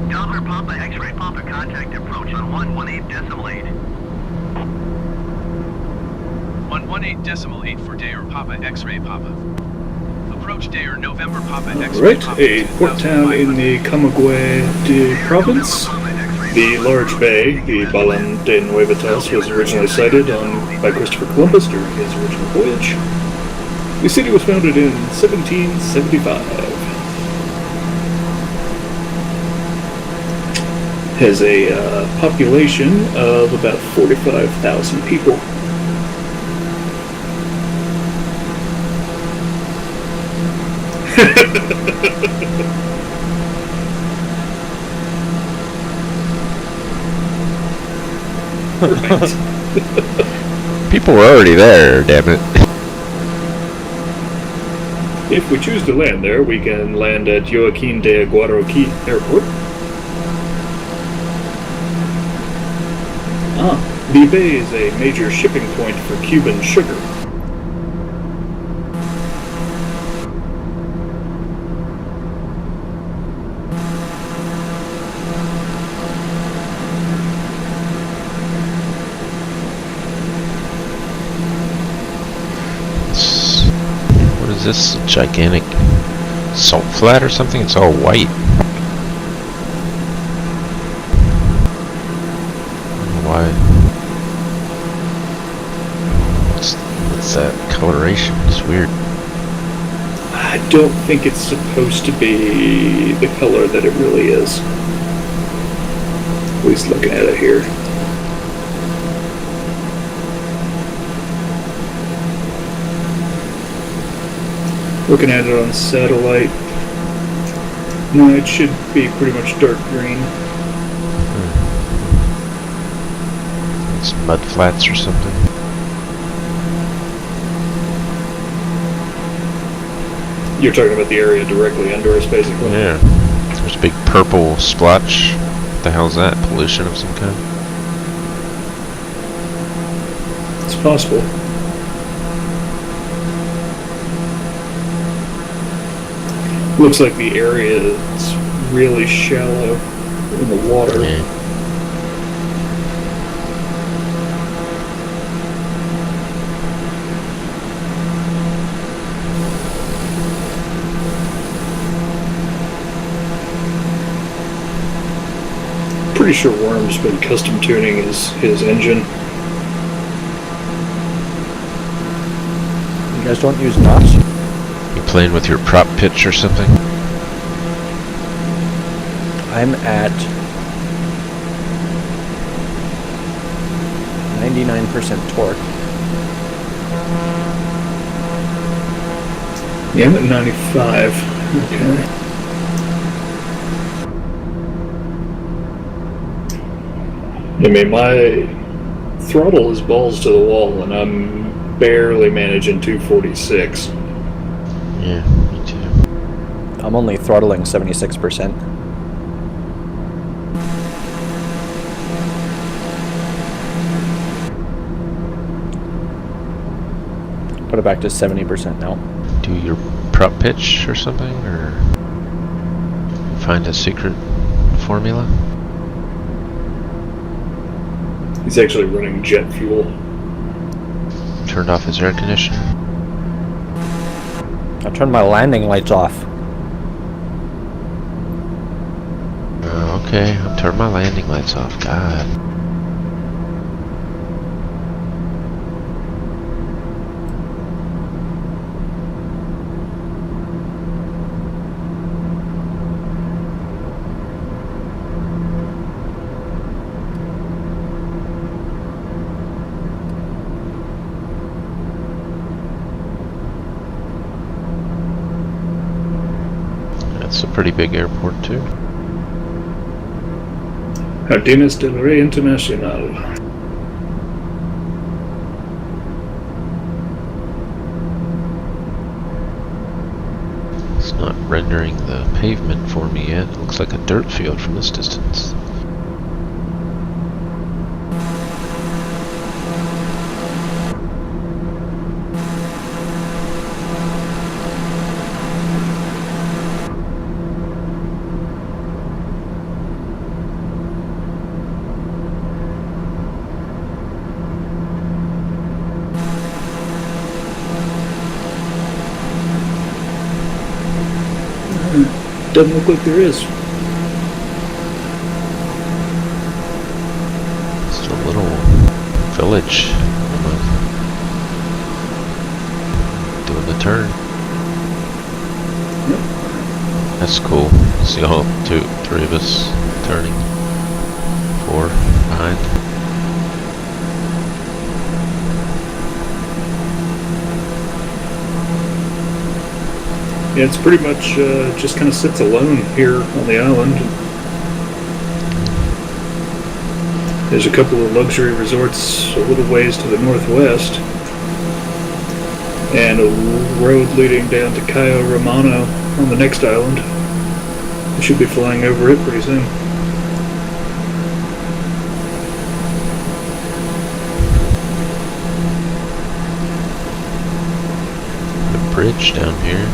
Doppler Papa X-ray Papa contact approach on 118.8. 118.8 for Dayor Papa X-ray Papa. Approach Dayor November Papa X-ray Right, Papa. a port town in the Camagüey de province. The large bay, the Balan de Nuevitas, was originally sighted by Christopher Columbus during his original voyage. The city was founded in 1775. Has a population of about 45,000 people. People were already there, damn it. If we choose to land there, we can land at Joaquin de Guaroqui Airport. The bay is a major shipping point for Cuban sugar. What is this? A gigantic salt flat or something? It's all white. Why? What's that coloration? It's weird. I don't think it's supposed to be the color that it really is. At least looking at it here. Looking at it on satellite, no, it should be pretty much dark green. It's mud flats or something. You're talking about the area directly under us, basically? Yeah. There's a big purple splotch. What the hell's that? Pollution of some kind? It's possible. Looks like the area is really shallow in the water. Yeah. Pretty sure Worm's been custom tuning his engine. You guys don't use knots? You playing with your prop pitch or something? I'm at 99% torque. Yeah, I'm at 95. Okay. I mean, my throttle is balls to the wall, and I'm barely managing 246. Yeah, me too. I'm only throttling 76%. Put it back to 70% now. Do your prop pitch or something, or find a secret formula? He's actually running jet fuel. Turned off his air conditioner. I turned my landing lights off. Okay, I've turned my landing lights off. God. That's a pretty big airport too. Jardines del Rey Internacional. It's not rendering the pavement for me yet. It looks like a dirt field from this distance. Doesn't look like there is. Just a little village. Doing the turn. Yep. That's cool. See all three of us turning. 4 behind. Yeah, it's pretty much just kind of sits alone here on the island. There's a couple of luxury resorts a little ways to the northwest, and a road leading down to Cayo Romano on the next island. We should be flying over it pretty soon. bridge down here.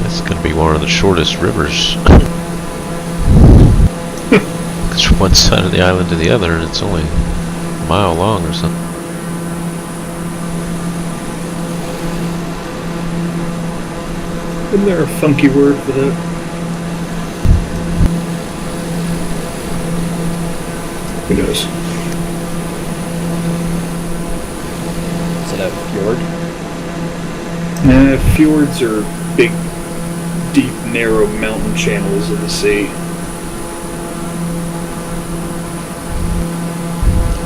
That's gonna be one of the shortest rivers. It's from one side of the island to the other, and it's only a mile long or something. Isn't there a funky word for that? Who knows? Is it a fjord? Fjords are big, deep, narrow mountain channels of the sea.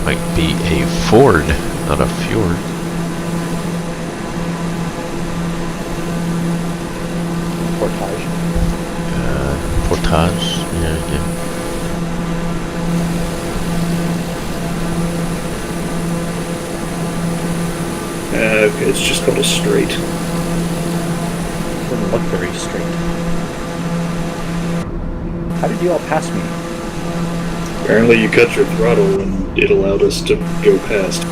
Might be a ford, not a fjord. Portage. Portage, yeah. Okay, it's just called a strait. Doesn't look very straight. How did you all pass me? Apparently you cut your throttle and it allowed us to go past.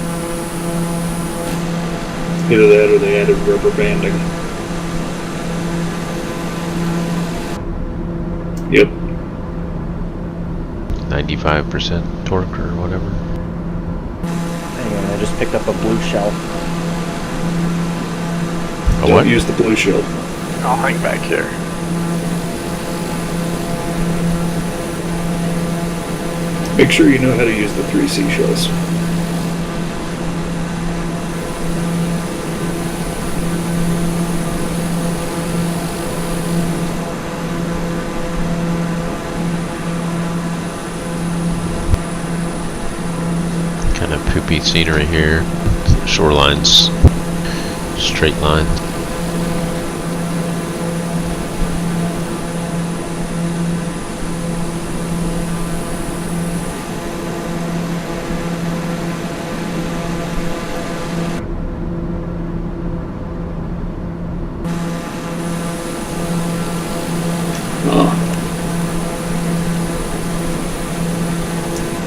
Either that or they added rubber banding. Yep. 95% torque or whatever. Hang on, I just picked up a blue shell. A Don't what? use the blue shell. I'll hang back here. Make sure you know how to use the 3 seashells. Kind of poopy scenery here. Shoreline's straight line.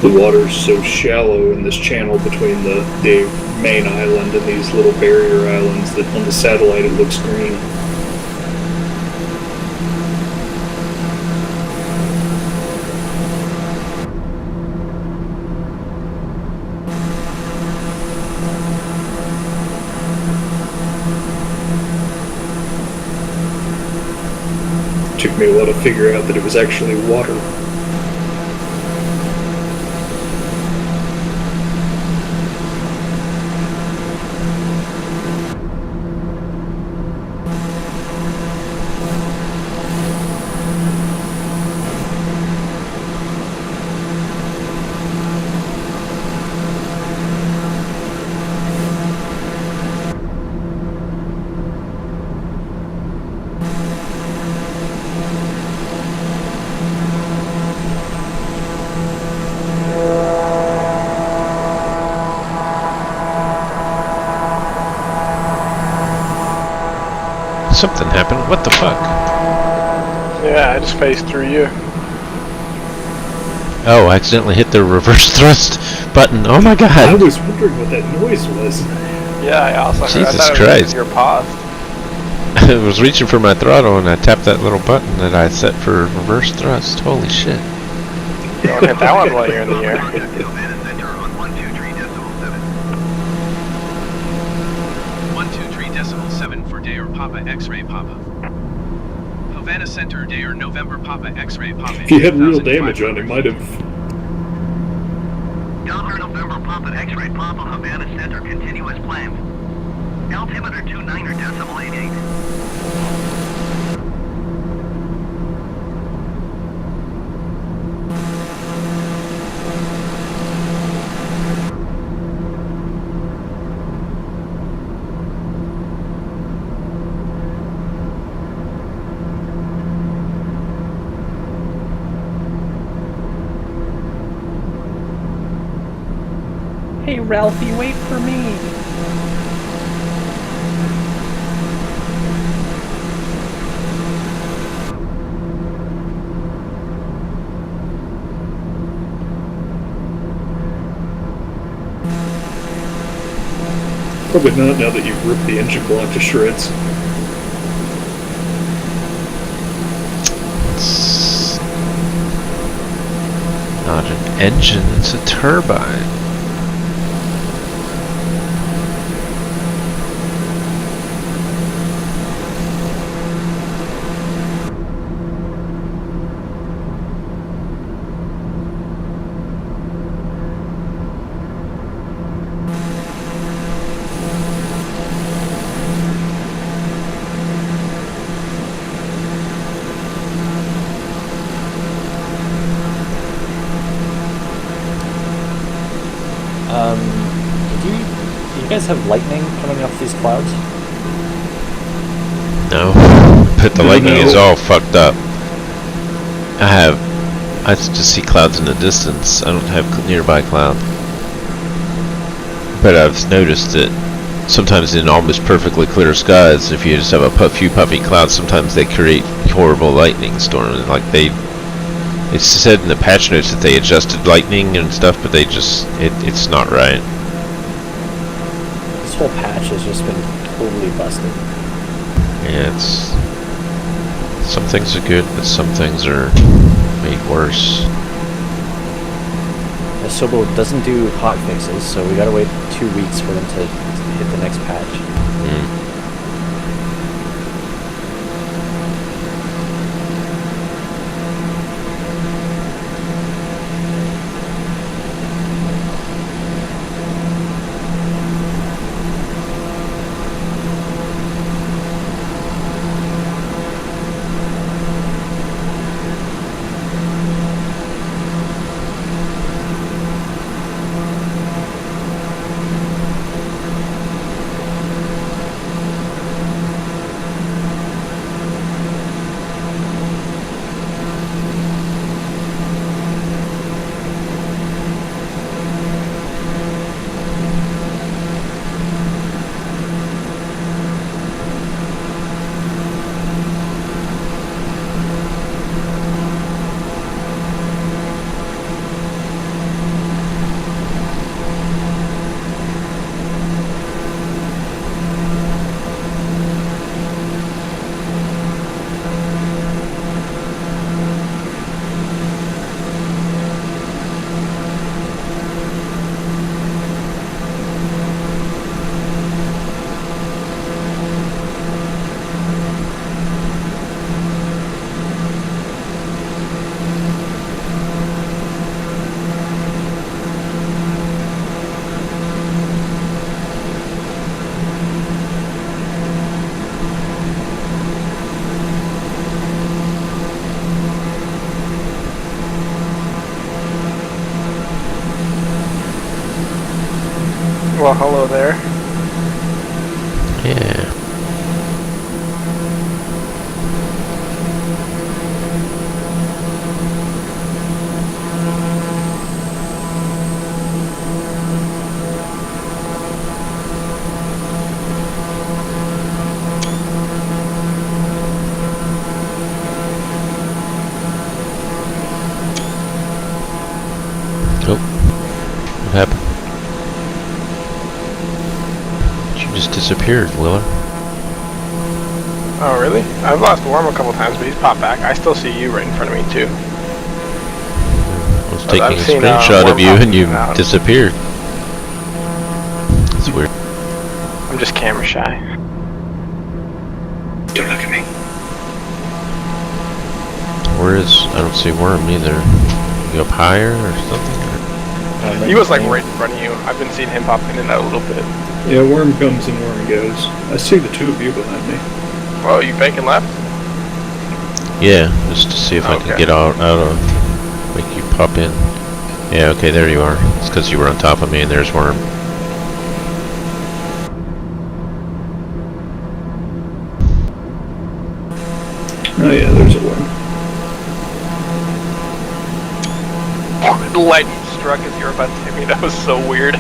The water's so shallow in this channel between the main island and these little barrier islands that on the satellite it looks green. Took me a while to figure out that it was actually water. Something happened. What the fuck? Yeah, I just phased through you. Oh, I accidentally hit the reverse thrust button. Oh my I god. was wondering what that noise was. Yeah, I also heard. I Jesus thought it was Christ. your pause. I was reaching for my throttle and I tapped that little button that I set for reverse thrust. Holy shit. Don't hit that one while you're in the air. Havana Center on 123.7. 123.7 for Day or Papa X-Ray Papa. Havana Center Day or November Papa X-Ray Papa. If you had real damage on it, might have. Delta November Papa X-ray Papa Havana Center continue as planned. Altimeter 29.88. Hey Ralphie, wait for me! Probably not now that you've ripped the engine block to shreds. It's not an engine, it's a turbine. Do you guys have lightning coming off these clouds? No, but the lightning is all fucked up. I just see clouds in the distance. I don't have nearby cloud. But I've noticed that sometimes in almost perfectly clear skies, if you just have a few puffy clouds, sometimes they create horrible lightning storms. Like it's said in the patch notes that they adjusted lightning and stuff, but it's not right. This whole patch has just been totally busted. Yeah, some things are good, but some things are made worse. Sobo doesn't do hot fixes, so we gotta wait 2 weeks for them to hit the next patch. Well, hello there. Yeah. Oh, what happened? You just disappeared, Willer. Oh, really? I've lost Worm a couple times, but he's popped back. I still see you right in front of me, too. I was But taking I've a seen, screenshot Worm of you and you popping out. disappeared. It's weird. I'm just camera shy. Don't look at me. Where is... I don't see Worm either. You up higher or something? He was like right in front of you. I've been seeing him pop in and out a little bit. Yeah, Worm comes and Worm goes. I see the two of you behind me. Oh, you banking left? Yeah, just to see if I can Okay. get out of... Make you pop in. Yeah, okay, there you are. It's because you were on top of me and there's Worm. Oh yeah, there's a Worm. The lightning struck as you were about to hit me. That was so weird.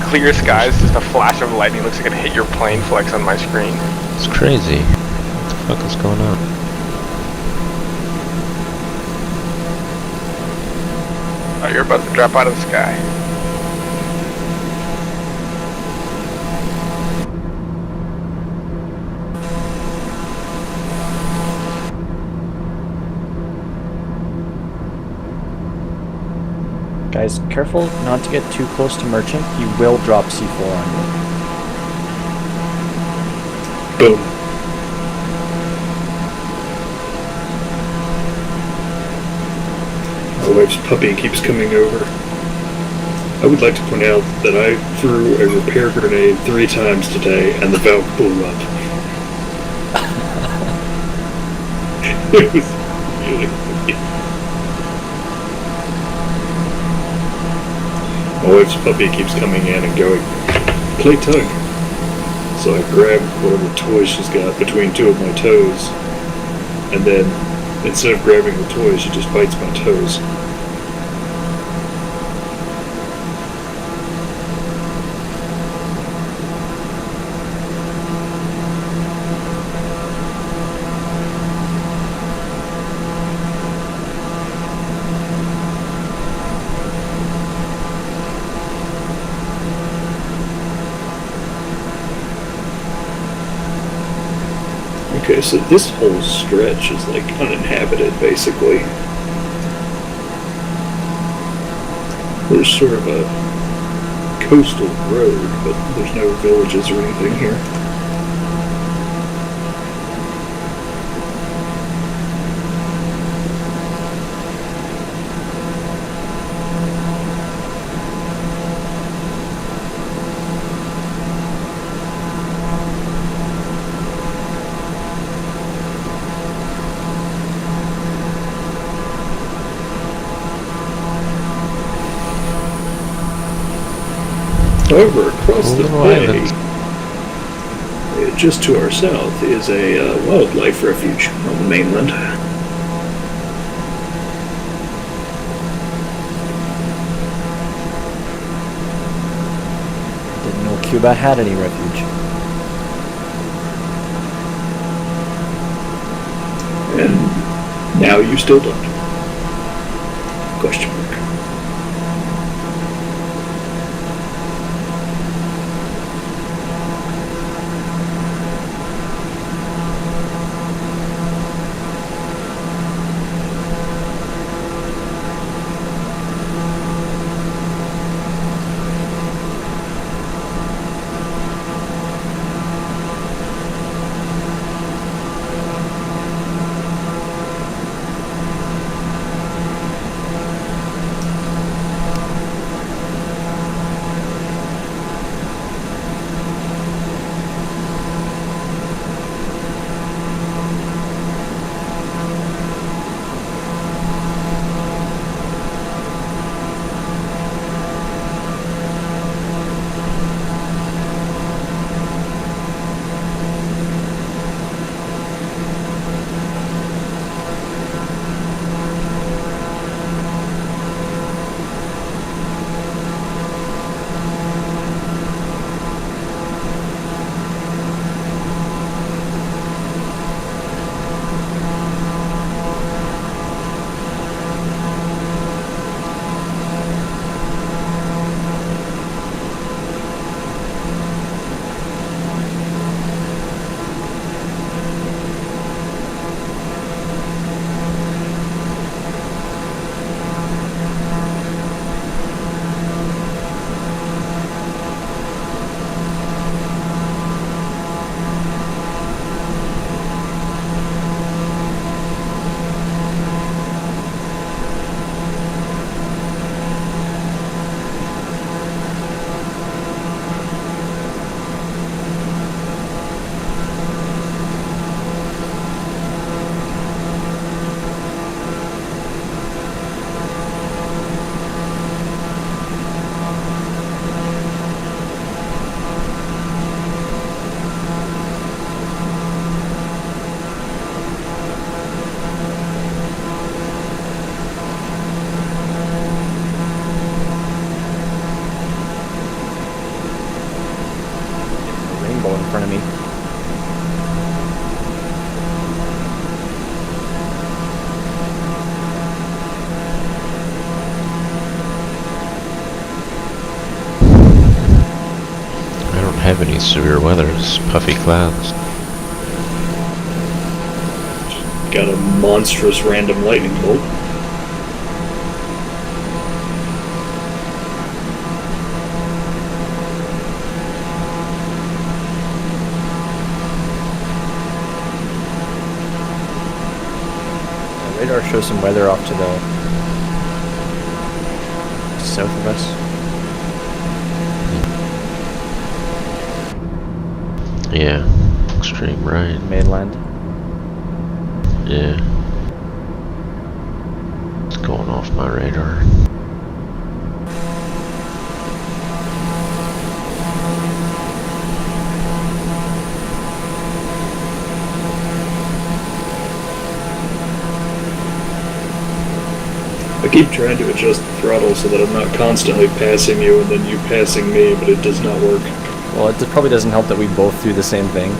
Clear skies, just a flash of lightning. Looks like it hit your plane flex on my screen. It's crazy. What the fuck is going on? Oh, you're about to drop out of the sky. Guys, careful not to get too close to Merchant. He will drop C4 on you. Boom. My wife's puppy keeps coming over. I would like to point out that I threw a repair grenade 3 times today and the valve blew up. It was really funny. My wife's puppy keeps coming in and going, play tug. So I grab whatever toy she's got between 2 of my toes, and then instead of grabbing the toy, she just bites my toes. Okay, so this whole stretch is like uninhabited, basically. There's sort of a coastal road, but there's no villages or anything here. However, across the bay, just to our south, is a wildlife refuge on the mainland. Didn't know Cuba had any refuge. And now you still don't. Question mark. In front of me. I don't have any severe weather, just puffy clouds. Got a monstrous random lightning bolt. radar show some weather off to the south of us? Yeah. Extreme right. Mainland. Yeah. It's going off my radar. I keep trying to adjust the throttle so that I'm not constantly passing you and then you passing me, but it does not work. Well, it probably doesn't help that we both do the same thing.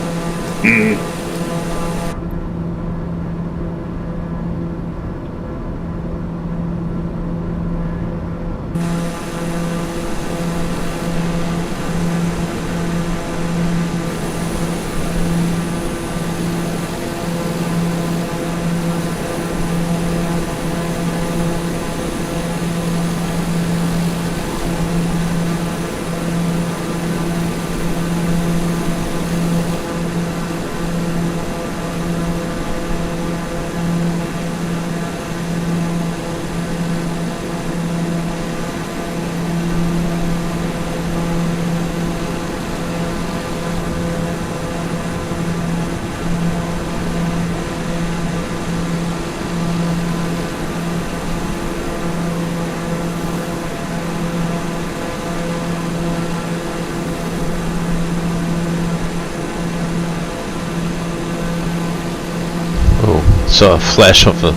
Saw a flash of the.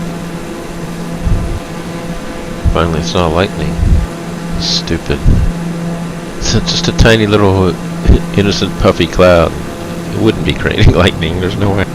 Finally saw lightning. Stupid. It's just a tiny little innocent puffy cloud. It wouldn't be creating lightning. There's no way.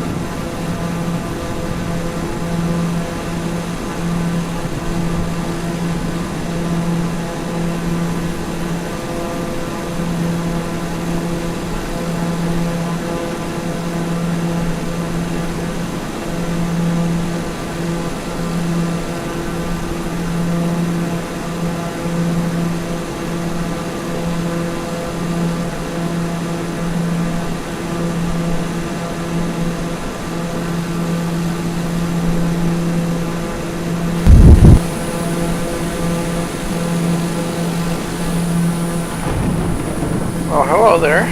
Oh, hello there.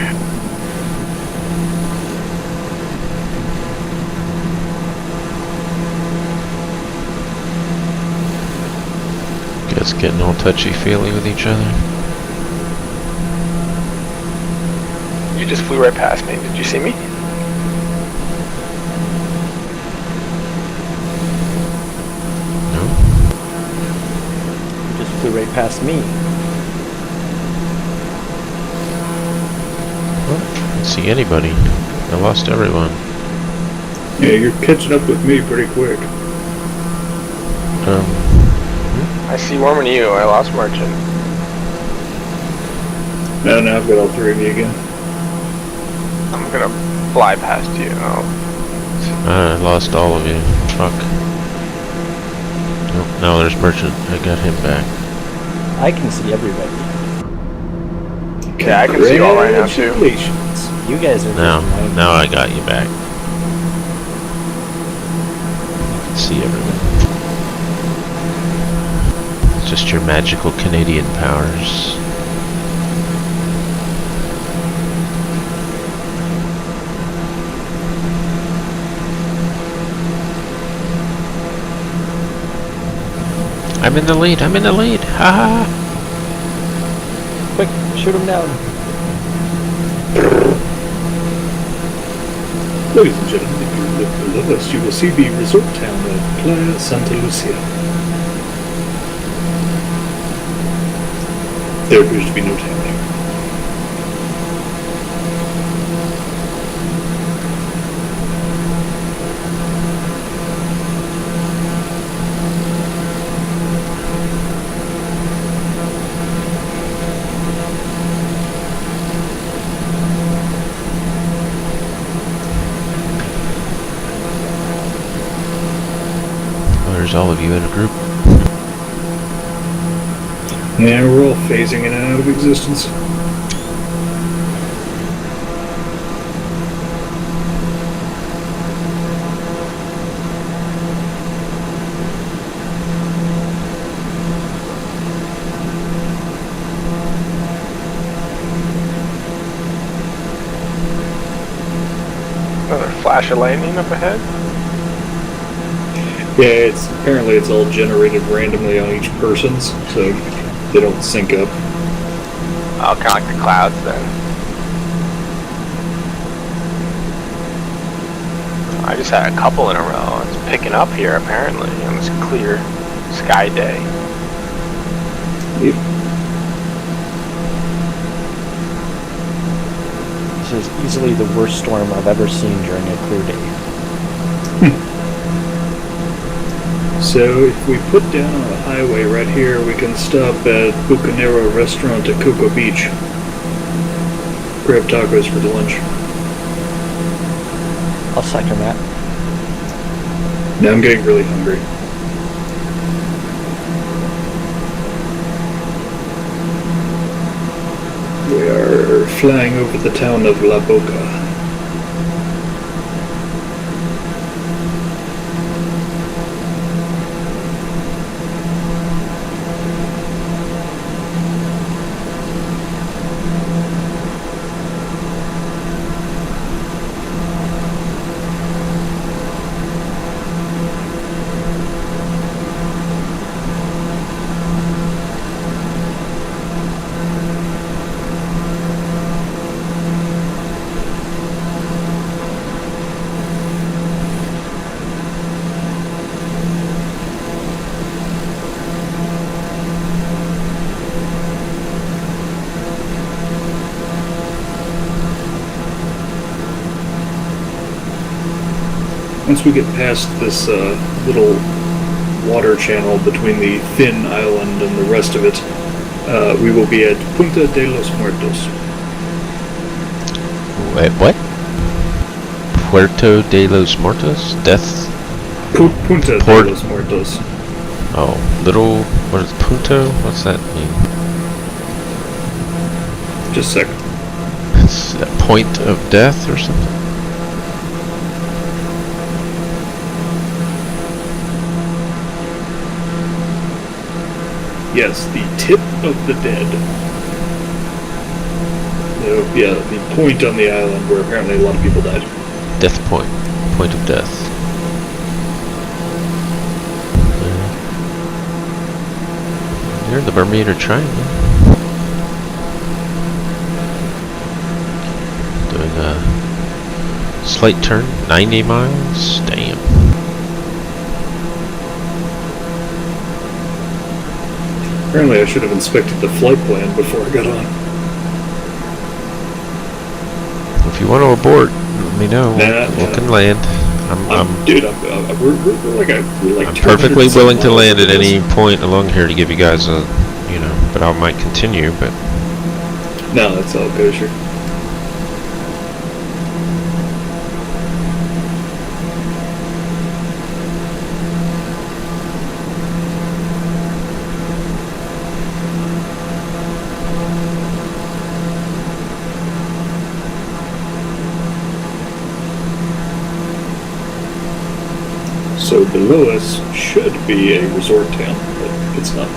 Guys getting all touchy-feely with each other. You just flew right past me. Did you see me? No? You just flew right past me. Didn't see anybody. I lost everyone. Yeah, you're catching up with me pretty quick. I see Worm and you. I lost Merchant. Now I've got all three of you again. I'm gonna fly past you. Oh. I lost all of you. Fuck. Nope, now there's Merchant. I got him back. I can see everybody. Yeah, I can see you all right now too. Congratulations. You guys are Now I got you back. I can see everyone. It's just your magical Canadian powers. I'm in the lead, I'm in the lead! Ha ha! Quick, shoot him down. Ladies and gentlemen, if you look below us, you will see the resort town of Playa Santa Lucia. There appears to be no town there. There's all of you in a group. Yeah, we're all phasing in and out of existence. flash of lightning up ahead? Yeah, apparently it's all generated randomly on each person's, so they don't sync up. Oh, kind of like the clouds then. I just had a couple in a row. It's picking up here apparently on this clear sky day. Yep. This is easily the worst storm I've ever seen during a clear day. So if we put down on the highway right here, we can stop at Bucanero Restaurant at Cocoa Beach. Grab tacos for lunch. I'll second that. Now I'm getting really hungry. We are flying over the town of La Boca. Once we get past this little water channel between the thin island and the rest of it, we will be at Punta de los Muertos. Wait, what? Puerto de los Muertos? Death? Punta Port- de los Muertos. Oh, little... What is Punto? What's that mean? Just a sec. It's a point of death or something? Yes, the tip of the dead. So, yeah, the point on the island where apparently a lot of people died. Death point. Point of death. Near the Bermuda Triangle. Doing a slight turn, 90 miles. Damn. Apparently I should have inspected the flight plan before I got on. If you want to abort, let me know. We can land. Dude, we're like I'm 200 perfectly willing to miles land at over this. any point along here to give you guys a, but I might continue, but No, that's all kosher. So below us should be a resort town, but it's not.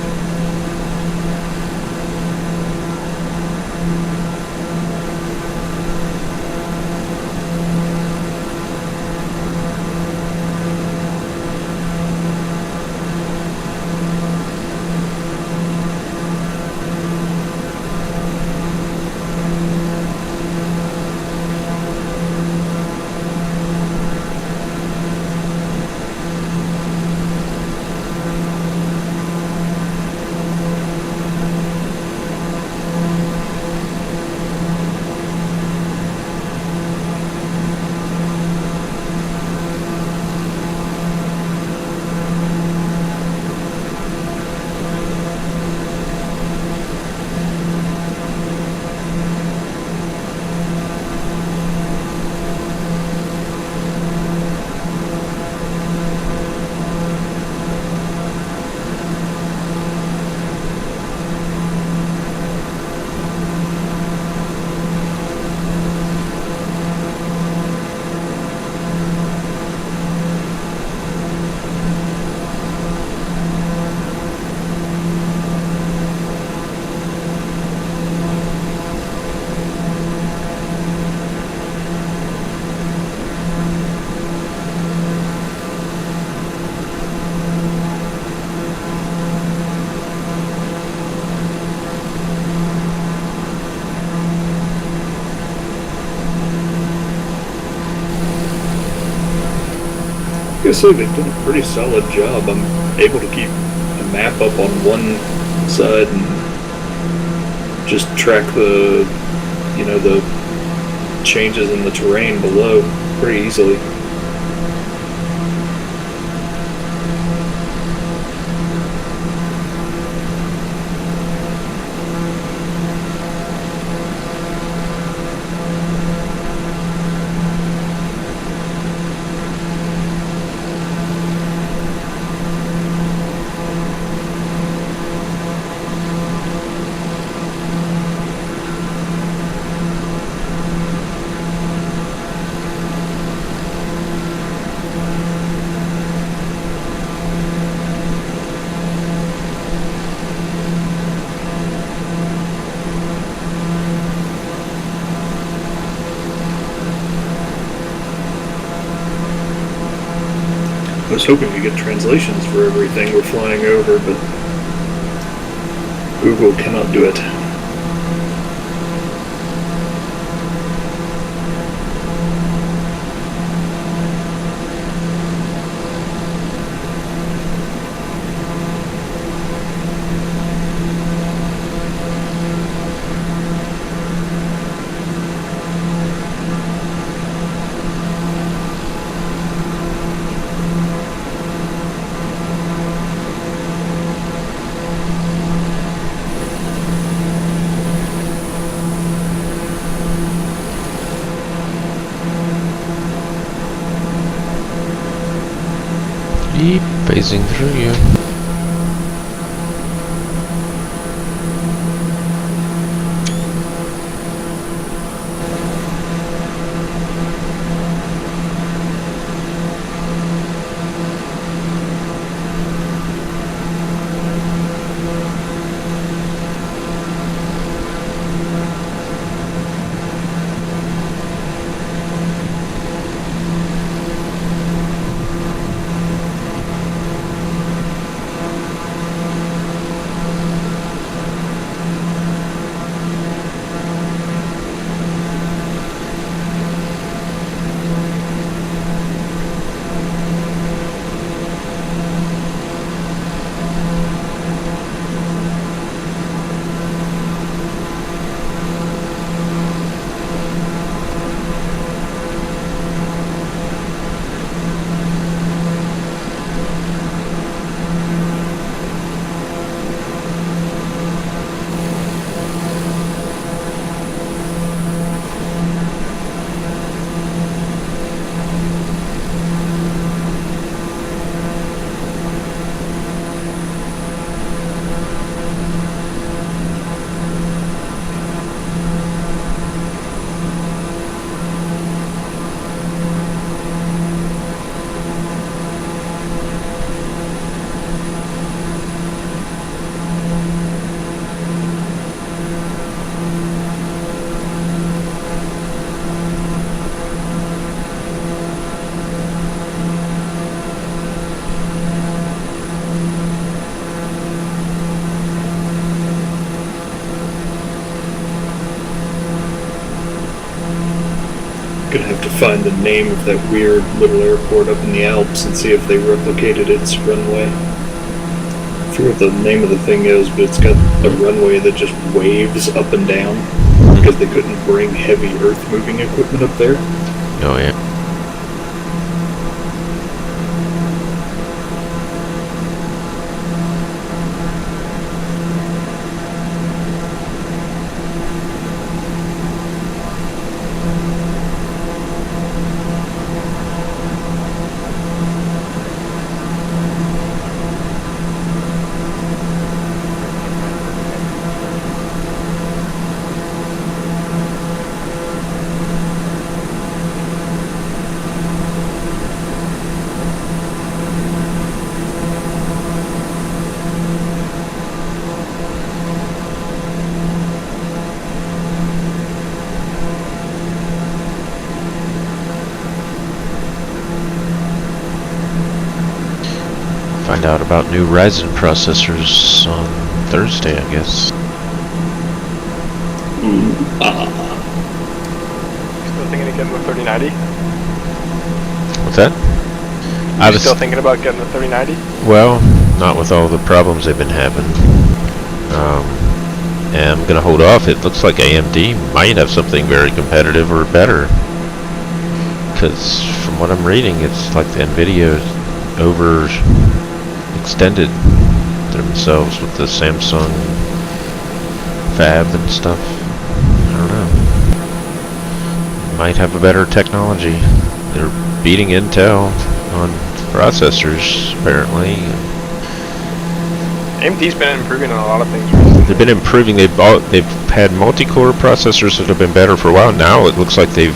I say, they've done a pretty solid job. I'm able to keep a map up on one side and just track the, you know, the changes in the terrain below pretty easily. I was hoping to get translations for everything we're flying over, but Google cannot do it. Keep phasing through you. Gonna have to find the name of that weird little airport up in the Alps and see if they replicated its runway. I forget what the name of the thing is, but it's got a runway that just waves up and down because they couldn't bring heavy earth-moving equipment up there. Oh yeah. Find out about new Ryzen processors on Thursday, I guess. Still thinking of getting the 3090? What's that? I You was still thinking about getting the 3090? well, not with all the problems they've been having. And I'm gonna hold off. It looks like AMD might have something very competitive or better. Because from what I'm reading, it's like the Nvidia's overextended themselves with the Samsung fab and stuff. I don't know. Might have a better technology. They're beating Intel on processors, apparently. AMD's been improving on a lot of things recently. They've been improving. They've had multi-core processors that have been better for a while. Now it looks like they've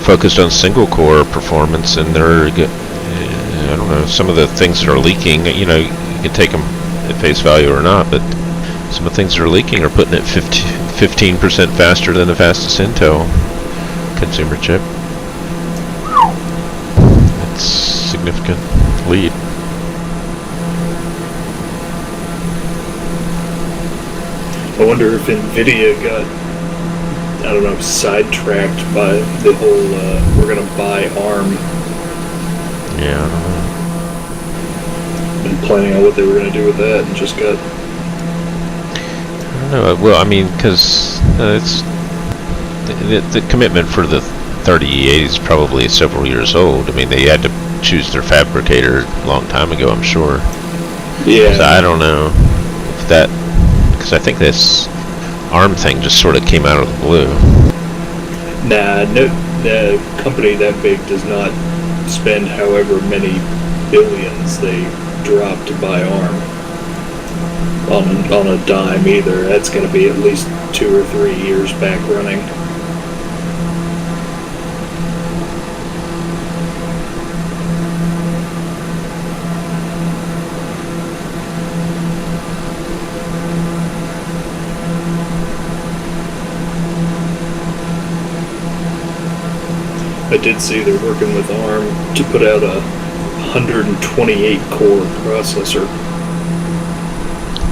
focused on single-core performance, and they're I don't know, some of the things that are leaking. You know, you can take them at face value or not, but some of the things that are leaking are putting it 15% faster than the fastest Intel consumer chip. That's significant lead. I wonder if Nvidia got, I don't know, sidetracked by the whole we're gonna buy ARM Yeah, I don't know. and planning on what they were gonna do with that, and just got. I don't know. Well, I mean, because it's the commitment for the 3080 is probably several years old. I mean, they had to choose their fabricator a long time ago, I'm sure. Yeah. So I don't know if that, because I think this ARM thing just sort of came out of the blue. Nah, no, the company that big does not spend however many billions they drop to buy ARM on a dime either. That's going to be at least 2 or 3 years back running. I did see they're working with ARM to put out a 128 core processor.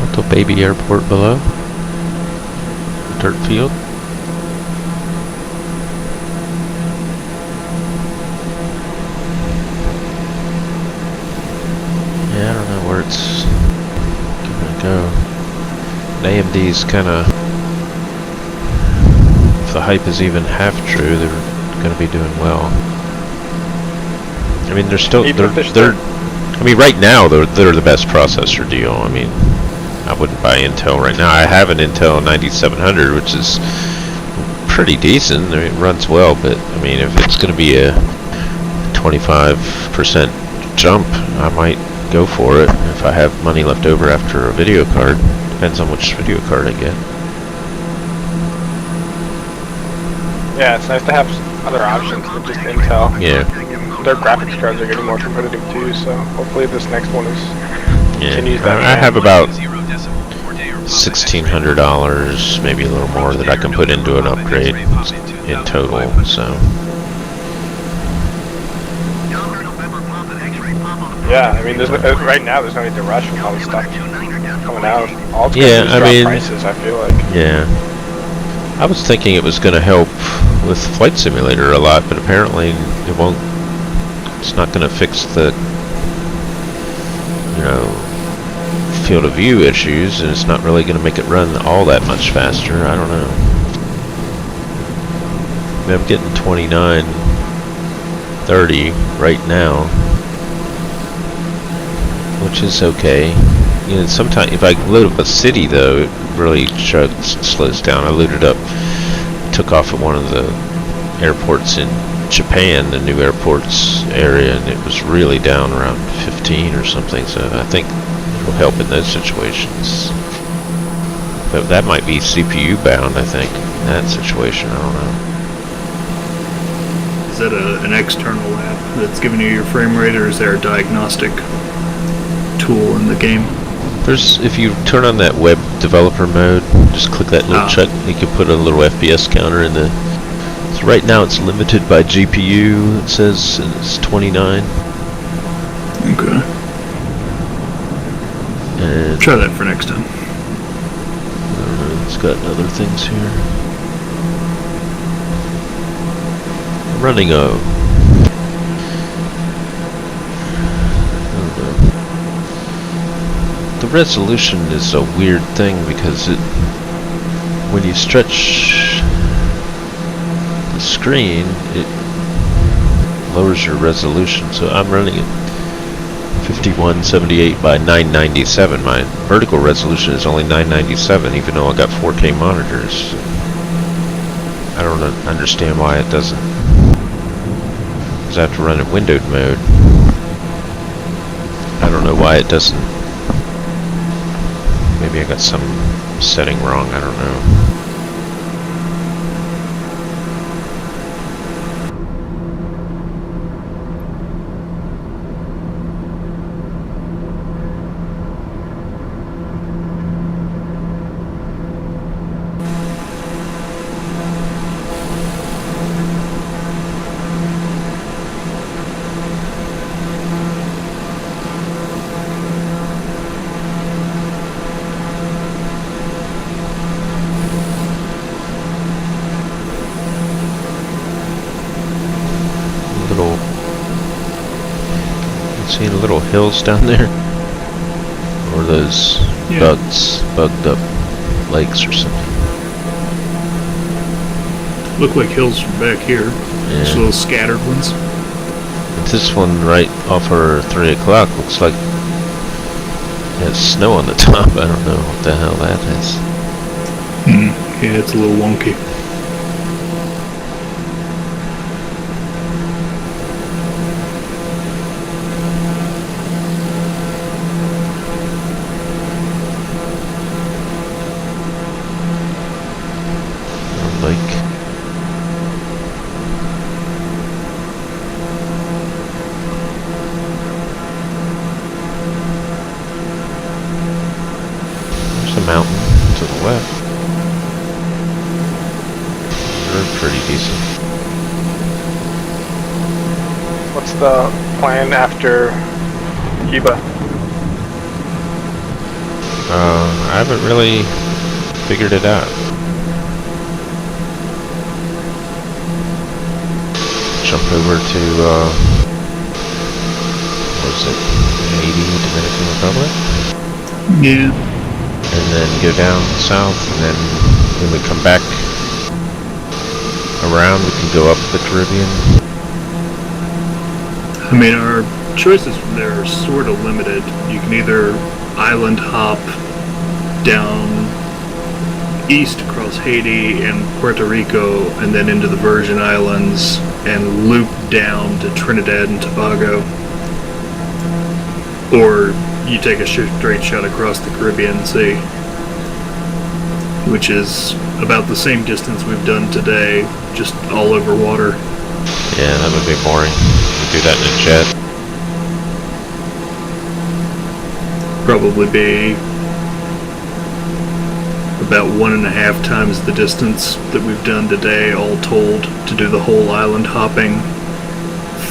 Little baby airport below. Dirt field. Yeah, I don't know where it's gonna go. And AMD's kind of, if the hype is even half true, they're going to be doing well. I mean, they're still, I mean, right now they're the best processor deal. I mean, I wouldn't buy Intel right now. I have an Intel 9700, which is pretty decent. I mean, it runs well, but I mean, if it's going to be a 25% jump, I might go for it if I have money left over after a video card. Depends on which video card I get. Yeah, it's nice to have other options than just Intel. Yeah. Their graphics cards are getting more competitive too, so hopefully this next one is continues that. I have about $0 for day or Papa $1,600, maybe a little more, that I can put into an upgrade in total. So Yeah, I mean, there's right now there's no need to rush with all this stuff coming out. All it's gonna Yeah, do is I drop mean- prices, I feel like. yeah, I was thinking it was going to help with Flight Simulator a lot, but apparently it won't. It's not going to fix the, you know, field of view issues, and it's not really going to make it run all that much faster. I don't know. I mean, I'm getting 2930 right now, which is okay. You know, sometimes if I load up a city though, it really slows down. I loaded up, took off at one of the airports in Japan, the new airports area, and it was really down around 15 or something. So I think it'll help in those situations. But that might be CPU bound, I think, in that situation. I don't know. Is that an external app that's giving you your frame rate, or is there a diagnostic tool in the game? There's, if you turn on that web developer mode, just click that little check, you can put a little FPS counter in the. So right now it's limited by GPU, it says, and it's 29. Okay. And Try that for next time. I don't know, it's got other things here. I'm running a resolution is a weird thing because when you stretch the screen, it lowers your resolution. So I'm running it 5178 by 997. My vertical resolution is only 997, even though I got 4K monitors. I don't understand why it doesn't. Because I have to run it windowed mode. I don't know why it doesn't. Maybe I got some setting wrong, I don't know. Seeing little hills down there, or those bugged up lakes or something. Look like hills from back here. Yeah. Just little scattered ones. But this one right off our 3 o'clock looks like it has snow on the top. I don't know what the hell that is. Yeah, it's a little wonky. Mountain to the left. They're pretty decent. What's the plan after Cuba? I haven't really figured it out. Jump over to, what was it, Haiti, Dominican Republic? Yeah. And then go down south, and then when we come back around, we can go up the Caribbean. I mean, our choices from there are sort of limited. You can either island hop down east across Haiti and Puerto Rico, and then into the Virgin Islands, and loop down to Trinidad and Tobago. Or you take a straight shot across the Caribbean Sea, which is about the same distance we've done today, just all over water. Yeah, that would be boring. We do that in a jet. Probably be about 1.5 times the distance that we've done today, all told, to do the whole island hopping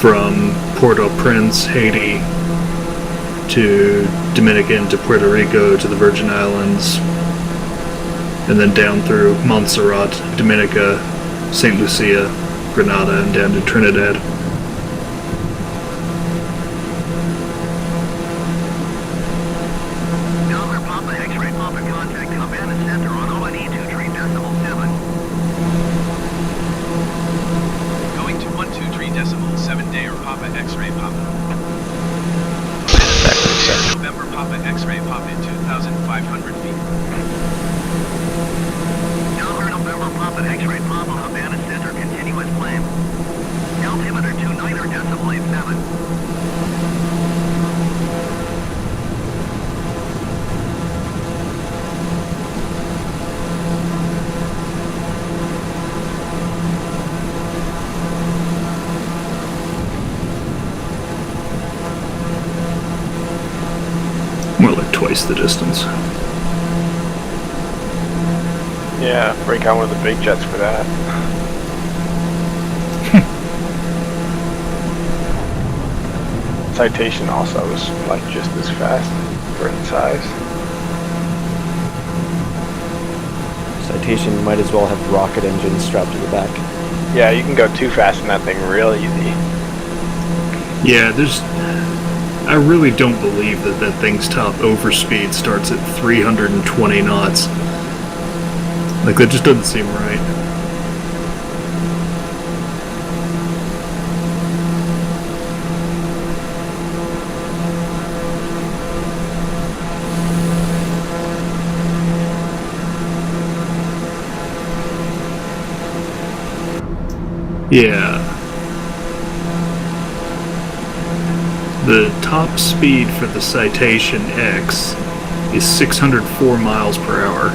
from Port-au-Prince, Haiti, to Dominican, to Puerto Rico, to the Virgin Islands, and then down through Montserrat, Dominica, St. Lucia, Grenada, and down to Trinidad. Delaware Papa, X-ray Papa, contact Havana Center on ONE 23.7. Going to 123.7 day or Papa X-ray Papa. November Papa X-ray Papa 2,500 feet. Delaware November Papa, X-ray Papa, Havana Center, continuous climb. Altimeter 29.87. More like twice the distance. Yeah, break out one of the big jets for that. Citation also is like just as fast for its size. Citation might as well have rocket engines strapped to the back. Yeah, you can go too fast in that thing real easy. Yeah, I really don't believe that that thing's top overspeed starts at 320 knots. Like, that just doesn't seem right. Yeah. The top speed for the Citation X is 604 miles per hour.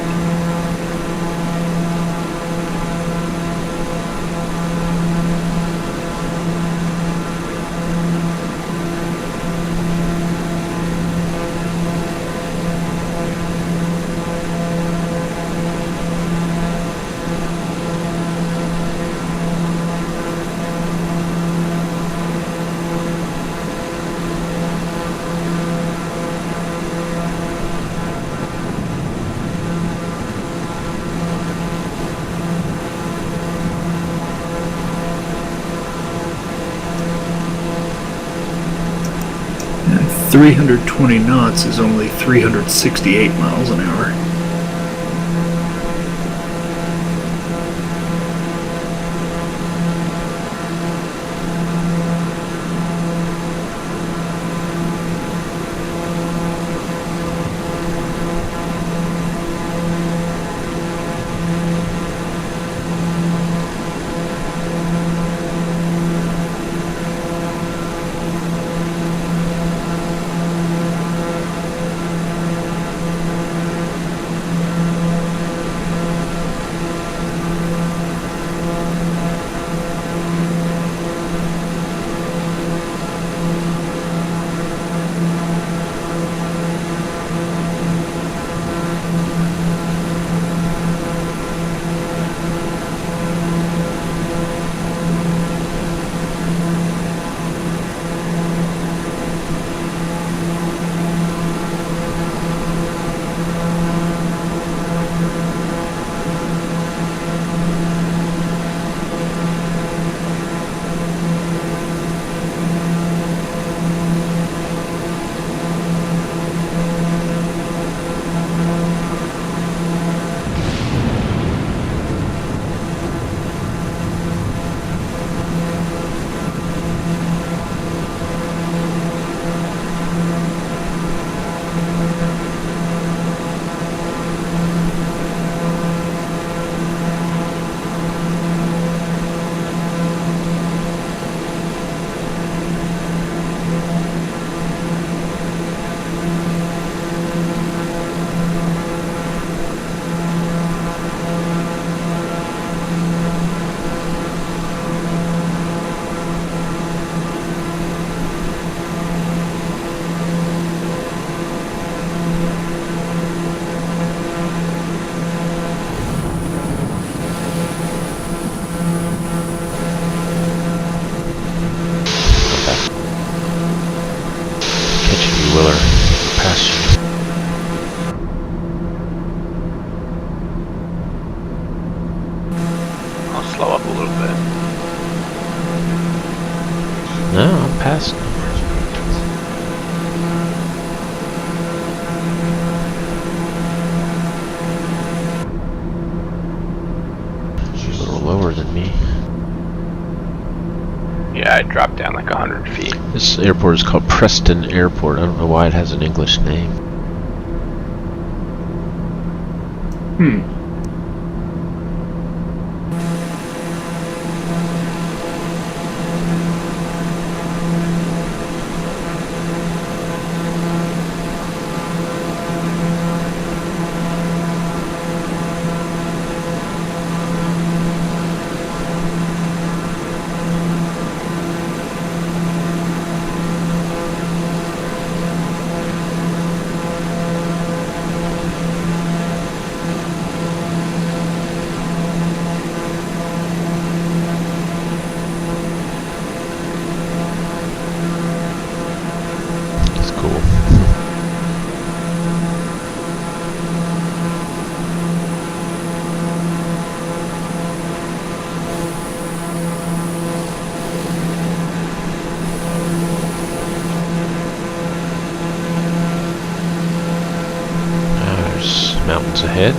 And 320 knots is only 368 miles an hour. Willer. Past you. I'll slow up a little bit. No, I'm past. You're a little lower than me. Yeah, I dropped down like 100 feet. This airport is called Preston Airport. I don't know why it has an English name. Mountains ahead.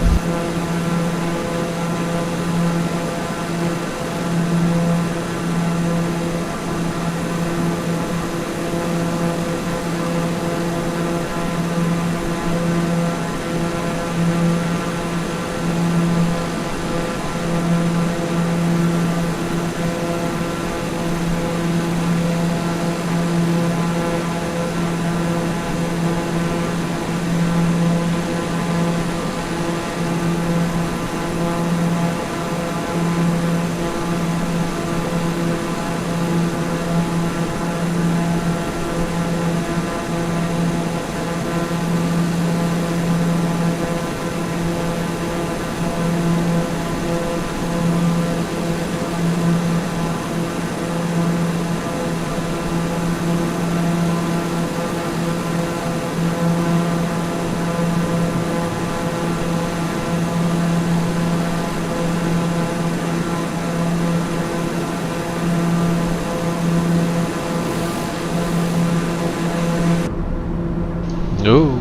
No,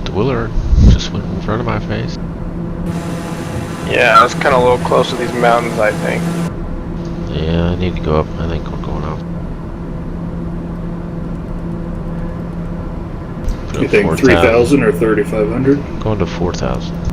the Willard just went in front of my face. Yeah, I was kind of a little close to these mountains, I think. Yeah, I need to go up. I think we're going up. Put You up think 4,000. 3,000 or 3,500? Going to 4,000.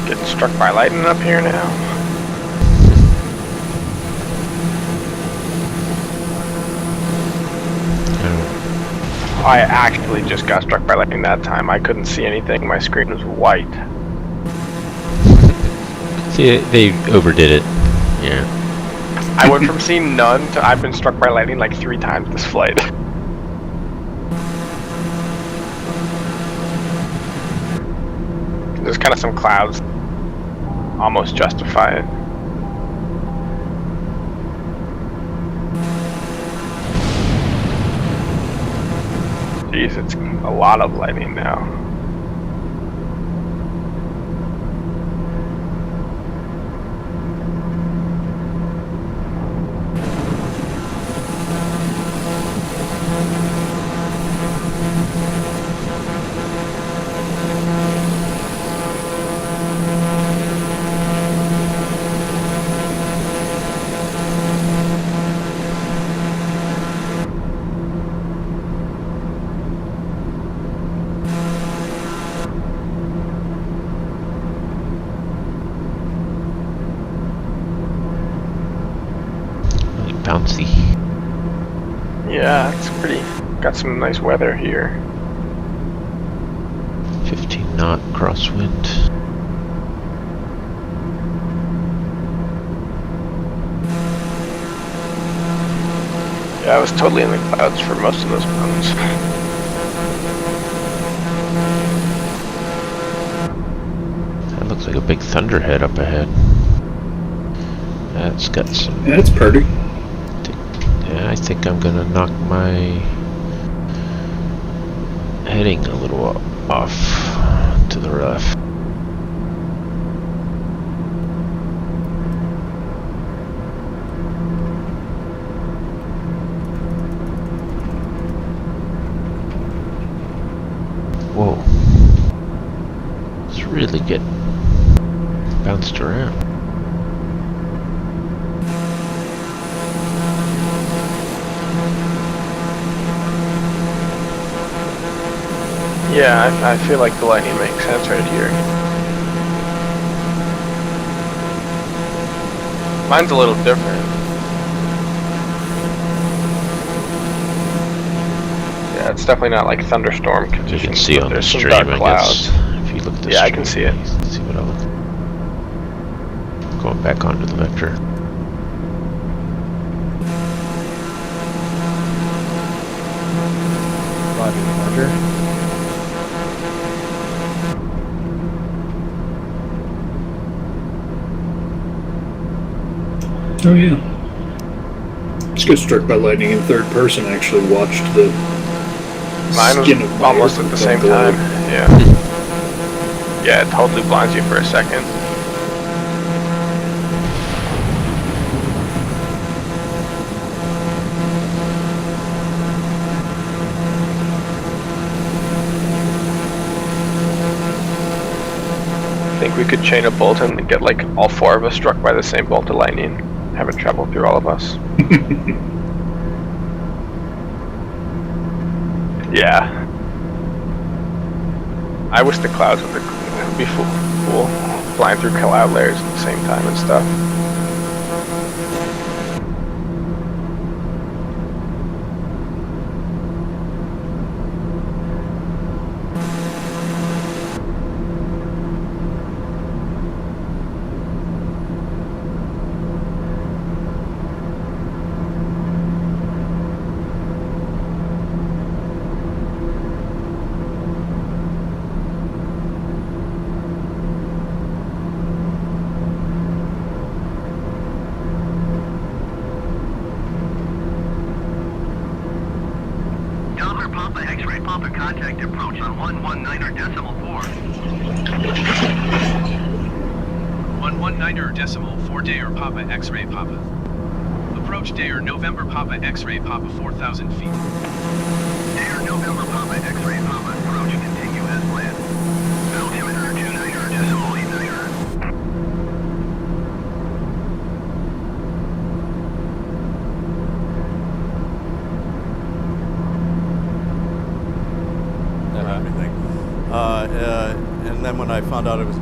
Getting struck by lightning up here now. I actually just got struck by lightning that time. I couldn't see anything. My screen was white. See, they overdid it. Yeah. I went from seeing none to I've been struck by lightning like 3 times this flight. There's kind of some clouds. Almost justify it. Jeez, it's a lot of lightning now. Really bouncy. Yeah, it's pretty. Got some nice weather here. 15 knot crosswind. Yeah, I was totally in the clouds for most of those mountains. That looks like a big thunderhead up ahead. That's got some. Yeah, it's pretty. Yeah, I think I'm gonna knock my heading a little off to the left. Whoa. It's really getting bounced around. Yeah, I feel like the lightning makes sense right here. Mine's a little different. Yeah, it's definitely not like thunderstorm conditions. You can see but on the there's some stream, dark I clouds. guess. If you look at the Yeah, I stream, can see it. you can see what I look. Going back onto the vector. Roger, Roger. Oh yeah. Just get struck by lightning in third person. I actually watched the Mine was skin of my almost ear at the go same glow. time. Yeah. Yeah, it totally blinds you for a second. I think we could chain a bolt and get like all 4 of us struck by the same bolt of lightning. Have it travel through all of us. Yeah. I wish the clouds would be cool. Flying through cloud layers at the same time and stuff. Delta Papa X-ray Papa contact approach on 119er decimal 4. 119er decimal 4 Dayer Papa X-ray Papa. Approach Dayer November Papa X-ray Papa 4,000 feet. Air November Papa X-ray Papa approach continue as planned. Altimeter 29er decimal 89er. Everything. And then when I found out it was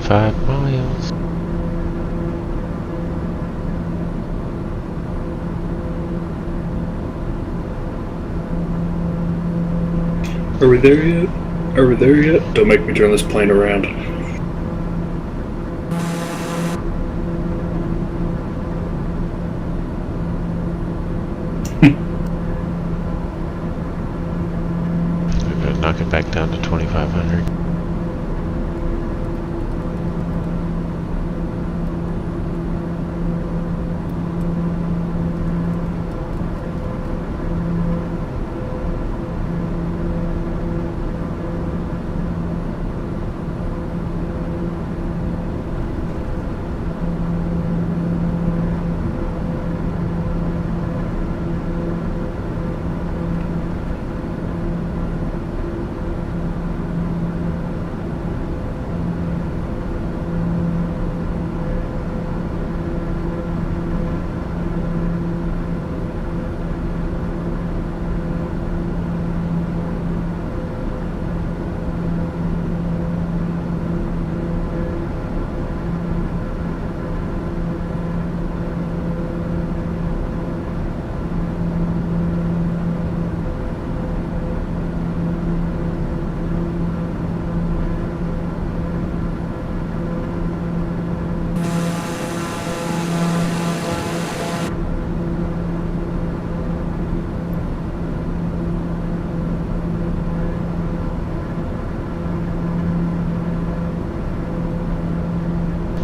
Five miles. Are we there yet? Are we there yet? Don't make me turn this plane around. We're gonna knock it back down to 2,500.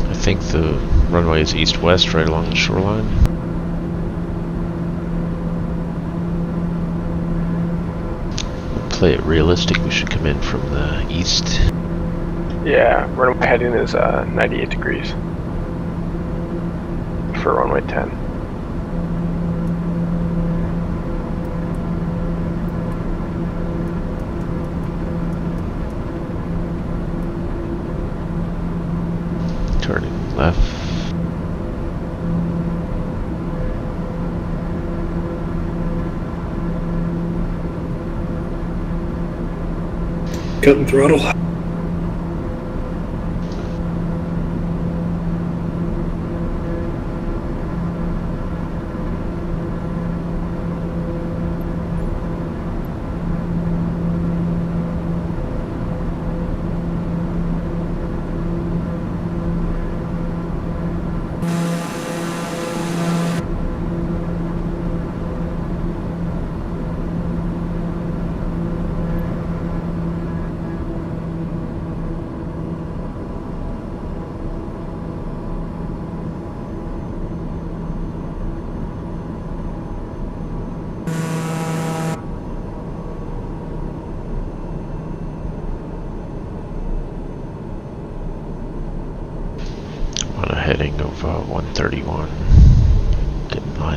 I think the runway is east-west right along the shoreline. Play it realistic, we should come in from the east. Yeah, runway heading is 98 degrees for runway 10. Turning left. Cutting throttle.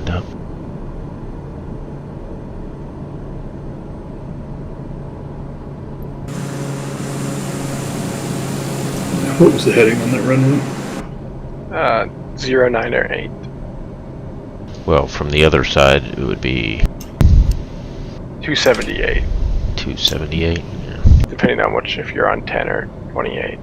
lined up. What was the heading on that runway? 0908. Well, from the other side, it would be 278, 278. Yeah. depending on which, if you're on 10 or 28.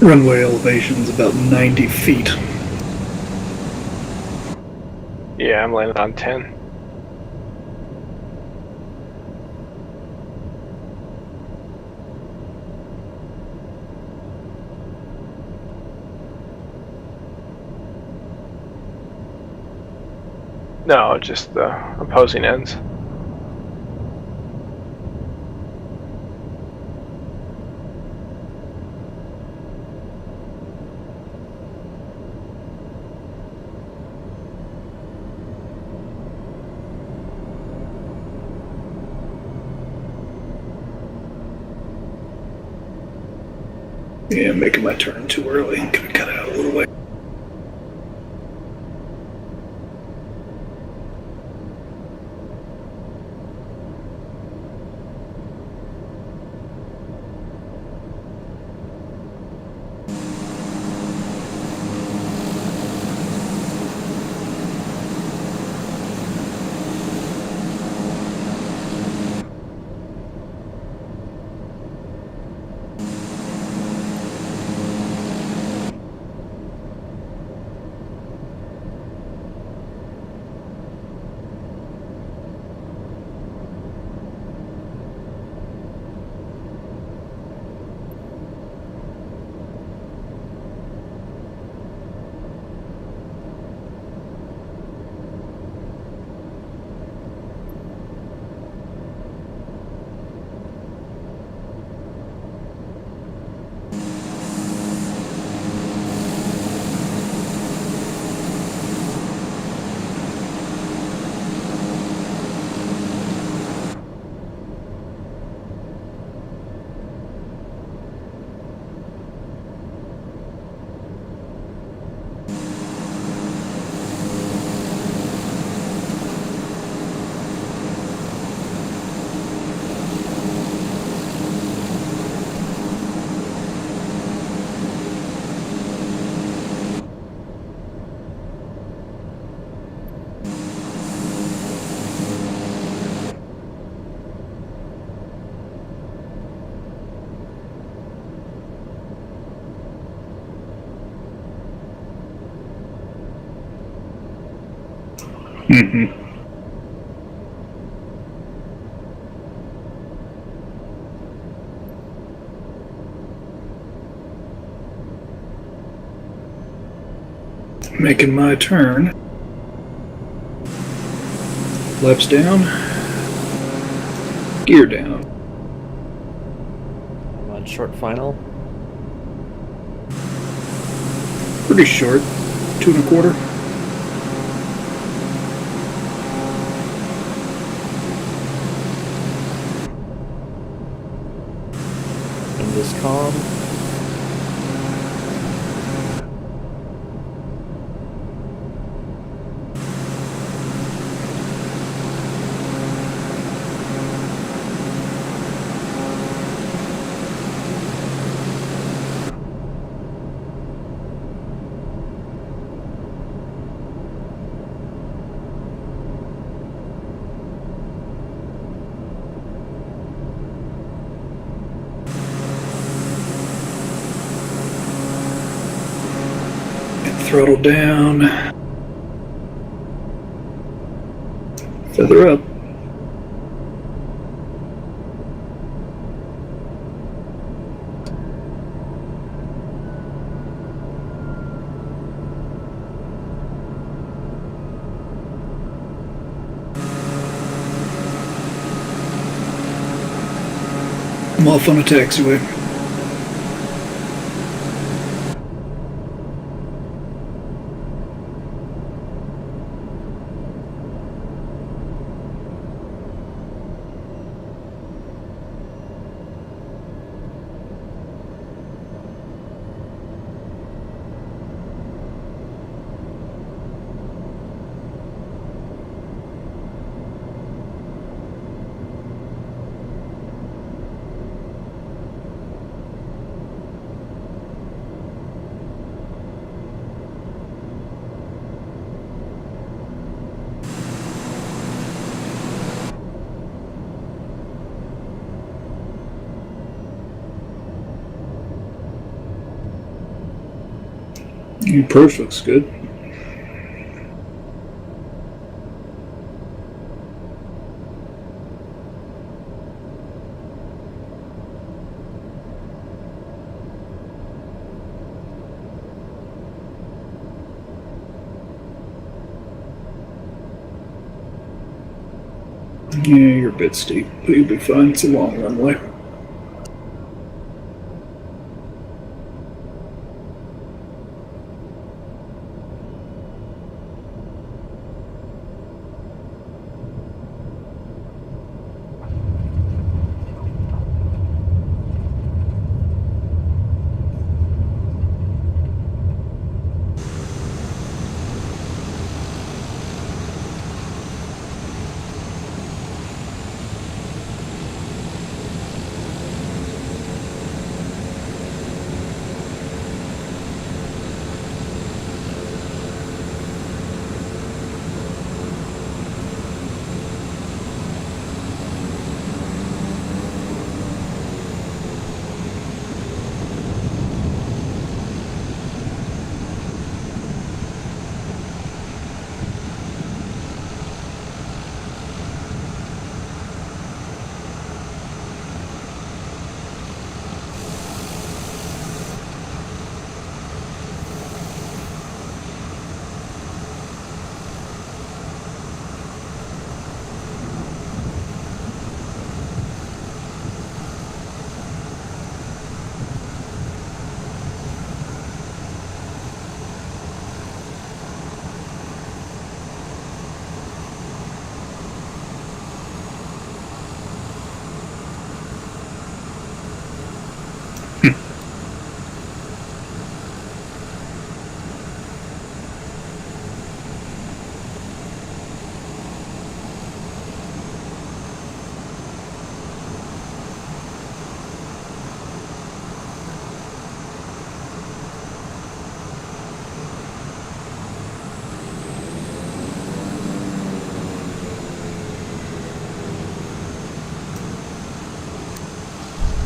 Runway elevation's about 90 feet. Yeah, I'm landing on 10. No, just the opposing ends. Yeah, I'm making my turn too early. I'm gonna cut out a little way. Mm-hmm. Making my turn. Flaps down. Gear down. I'm on short final. Pretty short. 2 1/4. And this calm. Throttle down. Feather up. I'm off on a taxiway. Your purse looks good. Yeah, you're a bit steep, but you'll be fine. It's a long runway.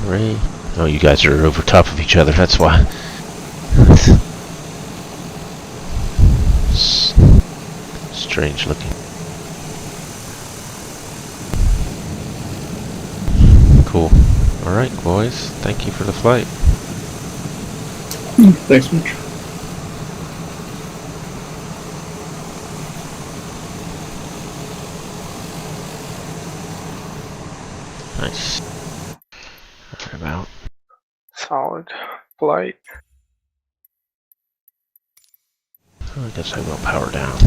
Ray. Oh, you guys are over top of each other, that's why. Strange looking. Cool. Alright, boys. Thank you for the flight. Thanks much. Nice. Right about. Solid flight. I guess I will power down.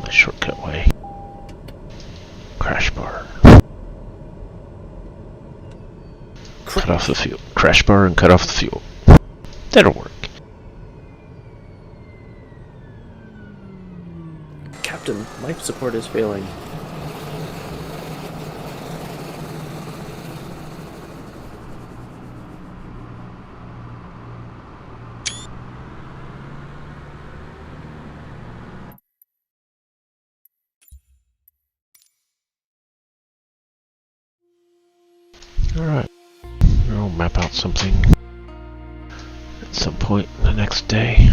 My shortcut way. Crash bar. Cut off the fuel. Crash bar and cut off the fuel. That'll work. Captain, life support is failing. Alright. I'll map out something. at some point the next day.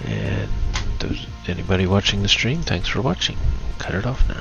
And anybody watching the stream, thanks for watching. Cut it off now.